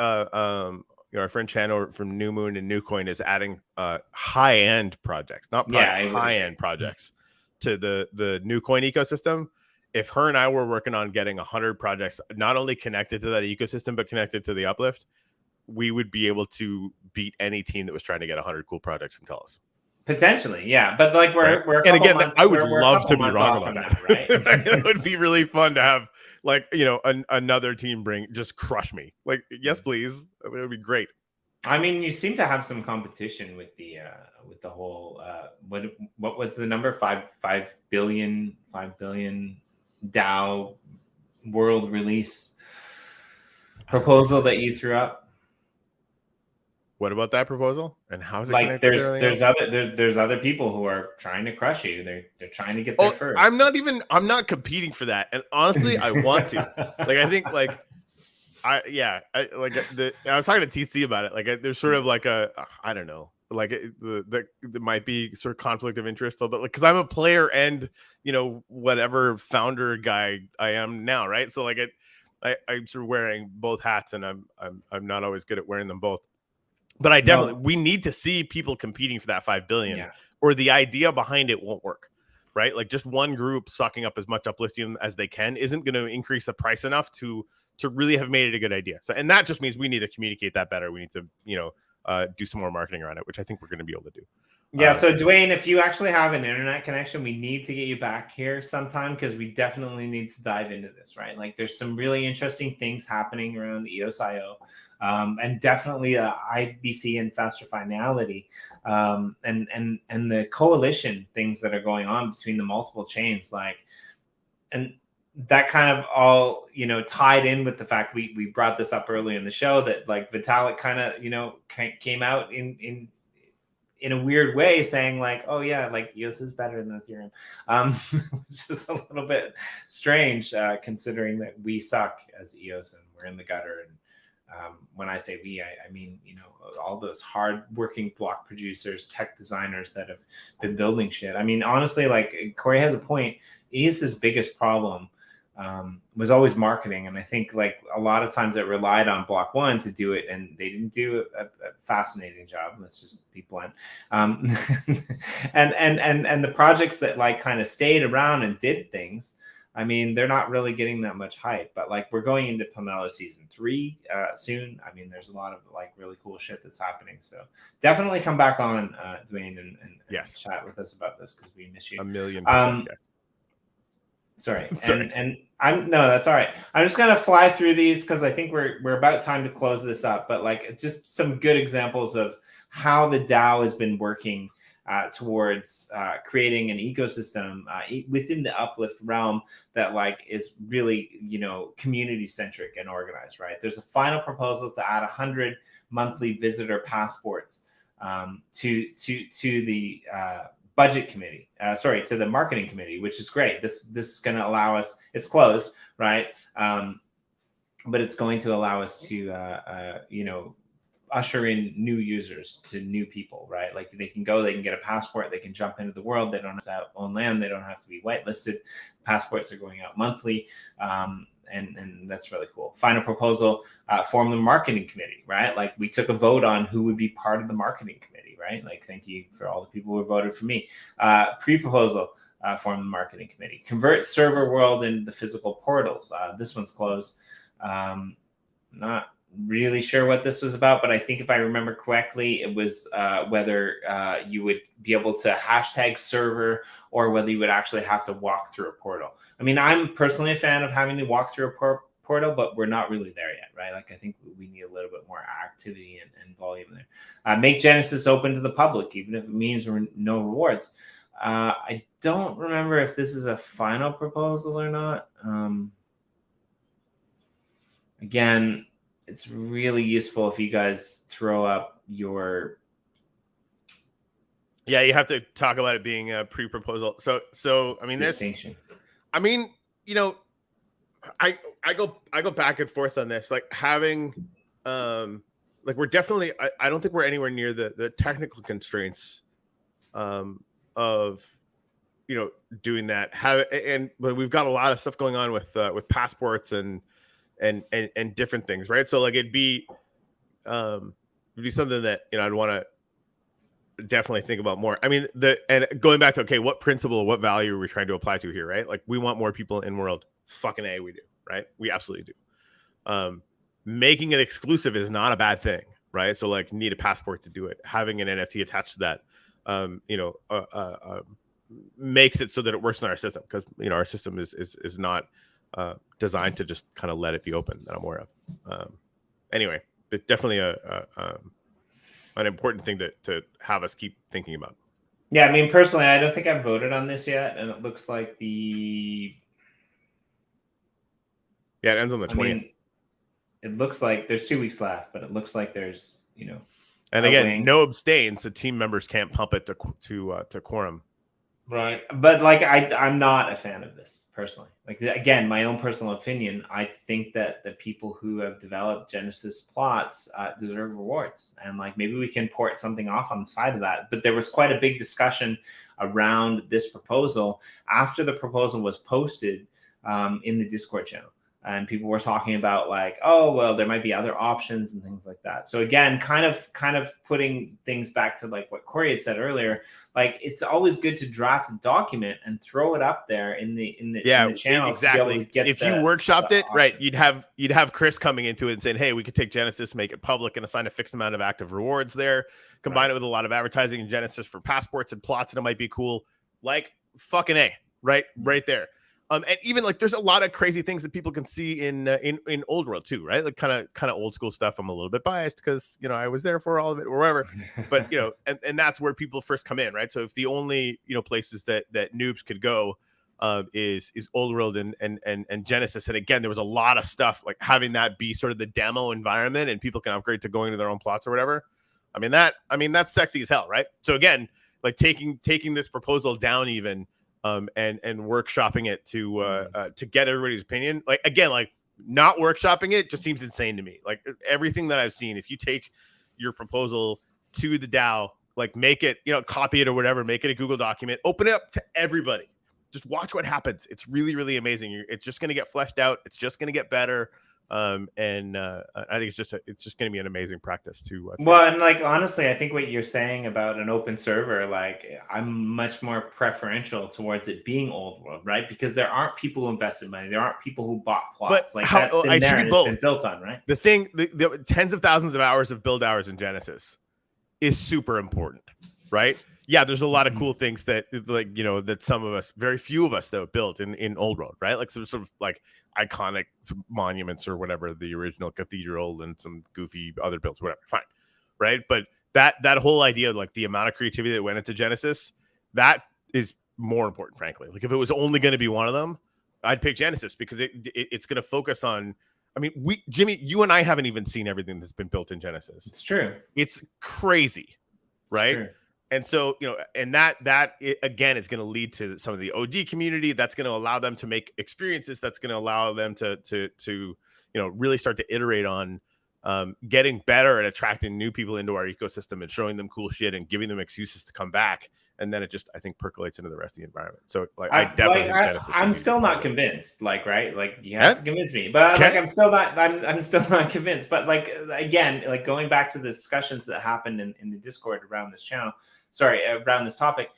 our friend Chan from New Moon and Newcoin is adding high-end projects, not high-end projects to the Newcoin ecosystem. If her and I were working on getting 100 projects, not only connected to that ecosystem, but connected to the Uplift, we would be able to beat any team that was trying to get 100 cool projects from Telos. Potentially, yeah. But like, we're and again, I would love to be wrong about that. Right? It would be really fun to have, like, another team just crush me. Like, yes, please. It would be great. I mean, you seem to have some competition with the whole what was the number? 5 billion DAO world release proposal that you threw up. What about that proposal? And how is it Like connected to everything else? there's other people who are trying to crush you. They're trying to get there first. I'm not competing for that. And honestly, I want to. Like, I think like I was talking to TC about it. Like, there's sort of like I don't know, like there might be sort of conflict of interest, although, like, because I'm a player and whatever founder guy I am now, right? So like I'm sort of wearing both hats, and I'm not always good at wearing them both. But I definitely we need to see people competing for that 5 billion, or the idea behind it won't work, right? Like, just one group sucking up as much uplifting as they can isn't going to increase the price enough to really have made it a good idea. So, and that just means we need to communicate that better. We need to, do some more marketing around it, which I think we're going to be able to do. Yeah. So Dwayne, if you actually have an internet connection, we need to get you back here sometime, because we definitely need to dive into this, right? Like, there's some really interesting things happening around EOS.io, and definitely IBC and faster finality, and the coalition things that are going on between the multiple chains, and that kind of all, tied in with the fact we brought this up early in the show, that like Vitalik kind of, came out in a weird way saying like, oh yeah, like EOS is better than Ethereum, which is a little bit strange, considering that we suck as EOS and we're in the gutter. And when I say we, I mean, all those hard-working block producers, tech designers that have been building shit. I mean, honestly, like Corey has a point. EOS's biggest problem was always marketing, and I think like a lot of times it relied on Block One to do it, and they didn't do a fascinating job. Let's just be blunt. And the projects that like kind of stayed around and did things, I mean, they're not really getting that much hype. But like, we're going into Pomelo season 3 soon. I mean, there's a lot of like really cool shit that's happening. So definitely come back on, Dwayne, and yes, chat with us about this, because we miss you 1,000,000%. Yes. Sorry. And I'm no, that's all right. I'm just gonna fly through these because I think we're about time to close this up. But like, just some good examples of how the DAO has been working towards creating an ecosystem within the Uplift realm that like is really community centric and organized. Right. There's a final proposal to add 100 monthly visitor passports to the budget committee, to the marketing committee, which is great. This is going to allow us, it's closed, right? But it's going to allow us to, usher in new users to new people, right? Like, they can go, they can get a passport, they can jump into the world. They don't have to own land. They don't have to be whitelisted. Passports are going out monthly. And that's really cool. Final proposal, form the marketing committee, right? Like, we took a vote on who would be part of the marketing committee, right? Like, thank you for all the people who voted for me. Pre-proposal, form the marketing committee. Convert server world into the physical portals. This one's closed. Not really sure what this was about, but I think if I remember correctly, it was whether you would be able to hashtag server, or whether you would actually have to walk through a portal. I mean, I'm personally a fan of having to walk through a portal, but we're not really there yet, right? Like, I think we need a little bit more activity and volume there. Make Genesis open to the public, even if it means no rewards. I don't remember if this is a final proposal or not. Again, it's really useful if you guys throw up your. Yeah, you have to talk about it being a pre-proposal. So I mean, distinction. I mean, I go back and forth on this. Like, having, like, we're definitely. I don't think we're anywhere near the technical constraints, of, doing that. But we've got a lot of stuff going on with passports and different things, right? So like, it'd be something that I'd want to definitely think about more. I mean, and going back to, what principle, what value are we trying to apply to here, right? Like, we want more people in world. Fucking A, we do, right? We absolutely do. Making it exclusive is not a bad thing, right? So like, need a passport to do it. Having an NFT attached to that, makes it so that it works in our system, because our system is not designed to just kind of let it be open, that I'm aware of. Anyway, it's definitely an important thing to have us keep thinking about. Yeah, I mean, personally, I don't think I've voted on this yet, and it looks like it ends on the 20th. It looks like there's 2 weeks left, but it looks like there's And again, no abstain, so team members can't pump it to quorum. Right, but like I'm not a fan of this personally. Like again, my own personal opinion, I think that the people who have developed Genesis plots deserve rewards, and like maybe we can port something off on the side of that. But there was quite a big discussion around this proposal after the proposal was posted in the Discord channel. And people were talking about like, oh, well, there might be other options and things like that. So again, kind of putting things back to like what Corey had said earlier, like it's always good to draft a document and throw it up there in the channel. Exactly. If you workshopped it, right, you'd have Chris coming into it and saying, hey, we could take Genesis, make it public, and assign a fixed amount of active rewards there. Combine it with a lot of advertising in Genesis for passports and plots, and it might be cool. Like fucking A, right there. And even like there's a lot of crazy things that people can see in Old World too, right? Like kind of old school stuff. I'm a little bit biased because I was there for all of it or whatever. But and that's where people first come in, right? So if the only places that noobs could go is Old World and Genesis, and again there was a lot of stuff like having that be sort of the demo environment, and people can upgrade to going to their own plots or whatever. I mean that's sexy as hell, right? So again, like taking this proposal down even. And workshopping it to get everybody's opinion. Like again, like not workshopping it just seems insane to me. Like everything that I've seen, if you take your proposal to the DAO, like make it, copy it or whatever, make it a Google document, open it up to everybody. Just watch what happens. It's really, really amazing. It's just going to get fleshed out. It's just going to get better. I think it's just going to be an amazing practice to well, and like honestly, I think what you're saying about an open server, like I'm much more preferential towards it being Old World, right? Because there aren't people who invested money, there aren't people who bought plots. But like that's been there and it's been built on, right? The thing, the tens of thousands of hours of build hours in Genesis is super important, right? Yeah, there's a lot of cool things that like that some of us, very few of us though, built in Old World, right? Like some sort of like iconic monuments or whatever, the original cathedral and some goofy other builds, whatever, fine, right? But that whole idea, like the amount of creativity that went into Genesis, that is more important, frankly. Like if it was only going to be one of them, I'd pick Genesis because it's going to focus on. I mean, Jimmy, you and I haven't even seen everything that's been built in Genesis. It's true. It's crazy, right? Sure. And so, and that again is going to lead to some of the OG community. That's going to allow them to make experiences. That's going to allow them to really start to iterate on getting better at attracting new people into our ecosystem and showing them cool shit and giving them excuses to come back. And then it just, I think, percolates into the rest of the environment. So like, I definitely think Genesis. I'm still not convinced. Like, right? Like you have to convince me, but like I'm still not convinced. But like again, like going back to the discussions that happened in the Discord around this channel. Around this topic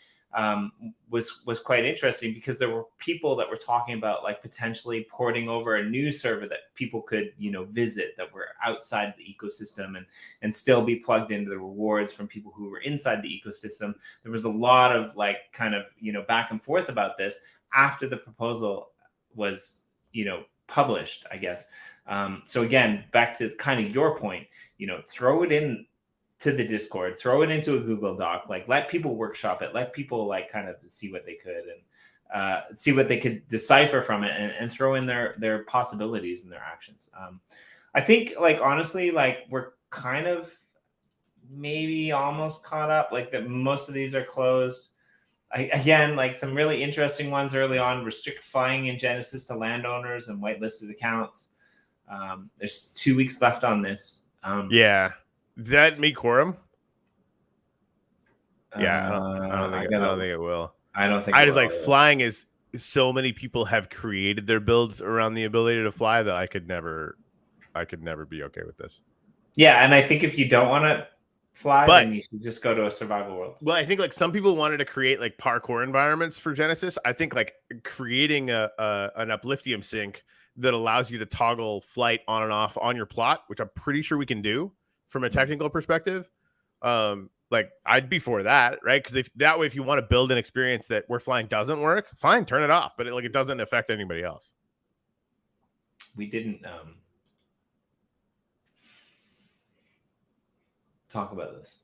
was quite interesting because there were people that were talking about like potentially porting over a new server that people could, visit that were outside the ecosystem and still be plugged into the rewards from people who were inside the ecosystem. There was a lot of like kind of, back and forth about this after the proposal was, published, I guess. So again, back to kind of your point, throw it in to the Discord, throw it into a Google Doc, like let people workshop it, let people like kind of see what they could and see what they could decipher from it and throw in their possibilities and their actions. I think like, honestly, like we're kind of maybe almost caught up, like that most of these are closed. Again, like some really interesting ones early on, restrict flying in Genesis to landowners and whitelisted accounts. There's 2 weeks left on this. Yeah. Does that meet quorum? Yeah, I don't think it will. I don't think I just like flying is so many people have created their builds around the ability to fly that I could never be okay with this. Yeah, and I think if you don't want to fly, then you should just go to a survival world. Well, I think like some people wanted to create like parkour environments for Genesis. I think like creating an Upliftium sync that allows you to toggle flight on and off on your plot, which I'm pretty sure we can do from a technical perspective, like I'd be for that, right? Because if that way, if you want to build an experience that where flying doesn't work, fine, turn it off. But it doesn't affect anybody else. We didn't talk about this.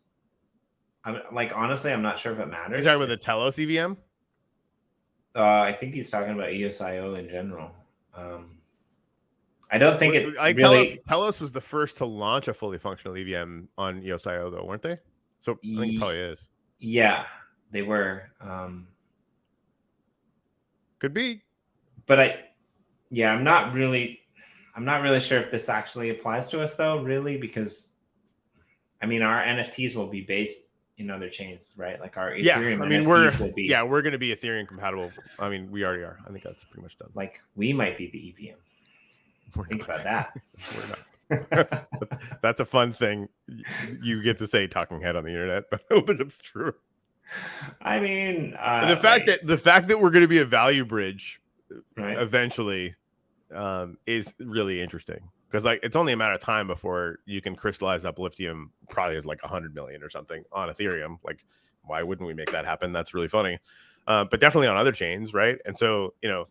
I'm like, honestly, I'm not sure if it matters. You're talking about the Telos EVM? I think he's talking about EOSIO in general. I don't think it really. Telos was the first to launch a fully functional EVM on EOS.io, though, weren't they? So I think it probably is. Yeah, they were. Could be. But I'm not really sure if this actually applies to us, though, really, because I mean, our NFTs will be based in other chains, right? Like our Ethereum NFTs will be. Yeah, we're going to be Ethereum compatible. I mean, we already are. I think that's pretty much done. Like we might be the EVM. Think about that. We're not. That's a fun thing you get to say, talking head on the internet, but I hope it's true. I mean, the fact that we're going to be a value bridge eventually is really interesting, because like it's only a matter of time before you can crystallize Upliftium probably as like 100 million or something on Ethereum. Like, why wouldn't we make that happen? That's really funny. But definitely on other chains, right? And so, you know,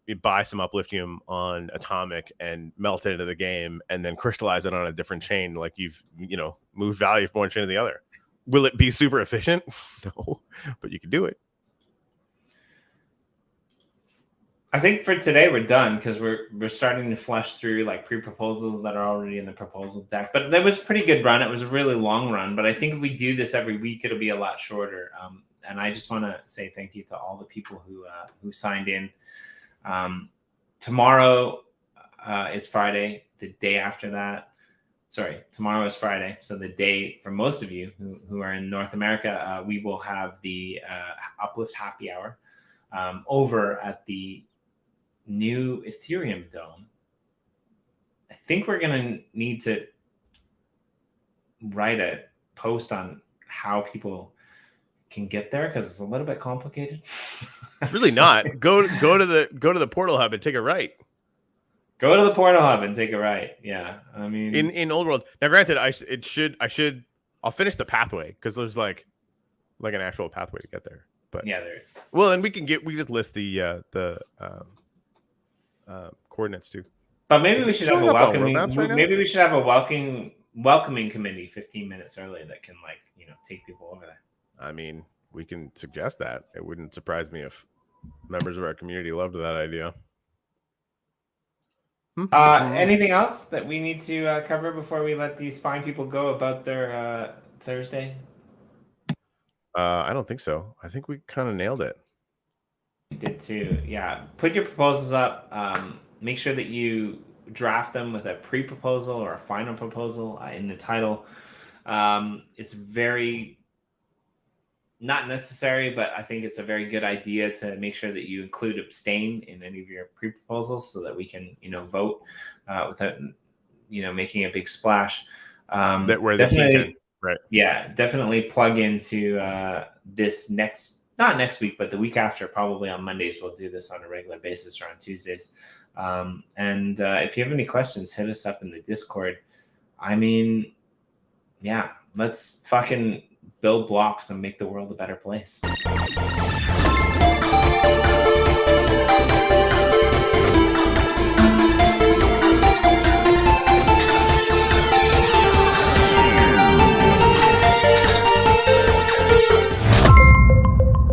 you buy some Upliftium on Atomic and melt it into the game and then crystallize it on a different chain. Like you've, you know, moved value from one chain to the other. Will it be super efficient? No, but you can do it. I think for today we're done, because we're starting to flush through like pre-proposals that are already in the proposal deck. But that was a pretty good run. It was a really long run, but I think if we do this every week, it'll be a lot shorter. And I just want to say thank you to all the people who signed in. Tomorrow is Friday. The day after that, tomorrow is Friday. So the day for most of you who are in North America, we will have the Uplift Happy Hour over at the new Ethereum Dome. I think we're going to need to write a post on how people can get there, because it's a little bit complicated. It's really not. Go to the portal hub and take a right. Go to the portal hub and take a right. Yeah, I mean, in Old World. Now, granted, I'll finish the pathway, because there's like an actual pathway to get there. But yeah, there is. Well, and we just list the coordinates too. But maybe we should have a welcoming. Maybe we should have a welcoming committee 15 minutes early that can, like, you know, take people over there. I mean, we can suggest that. It wouldn't surprise me if members of our community loved that idea. Anything else that we need to cover before we let these fine people go about their Thursday? I don't think so. I think we kind of nailed it. We did too. Yeah. Put your proposals up. Make sure that you draft them with a pre-proposal or a final proposal in the title. It's very not necessary, but I think it's a very good idea to make sure that you include abstain in any of your pre-proposals, so that we can, you know, vote without, you know, making a big splash. Right. Yeah, definitely plug into this not next week, but the week after. Probably on Mondays. We'll do this on a regular basis, or on Tuesdays. And if you have any questions, hit us up in the Discord. I mean, yeah, let's fucking build blocks and make the world a better place.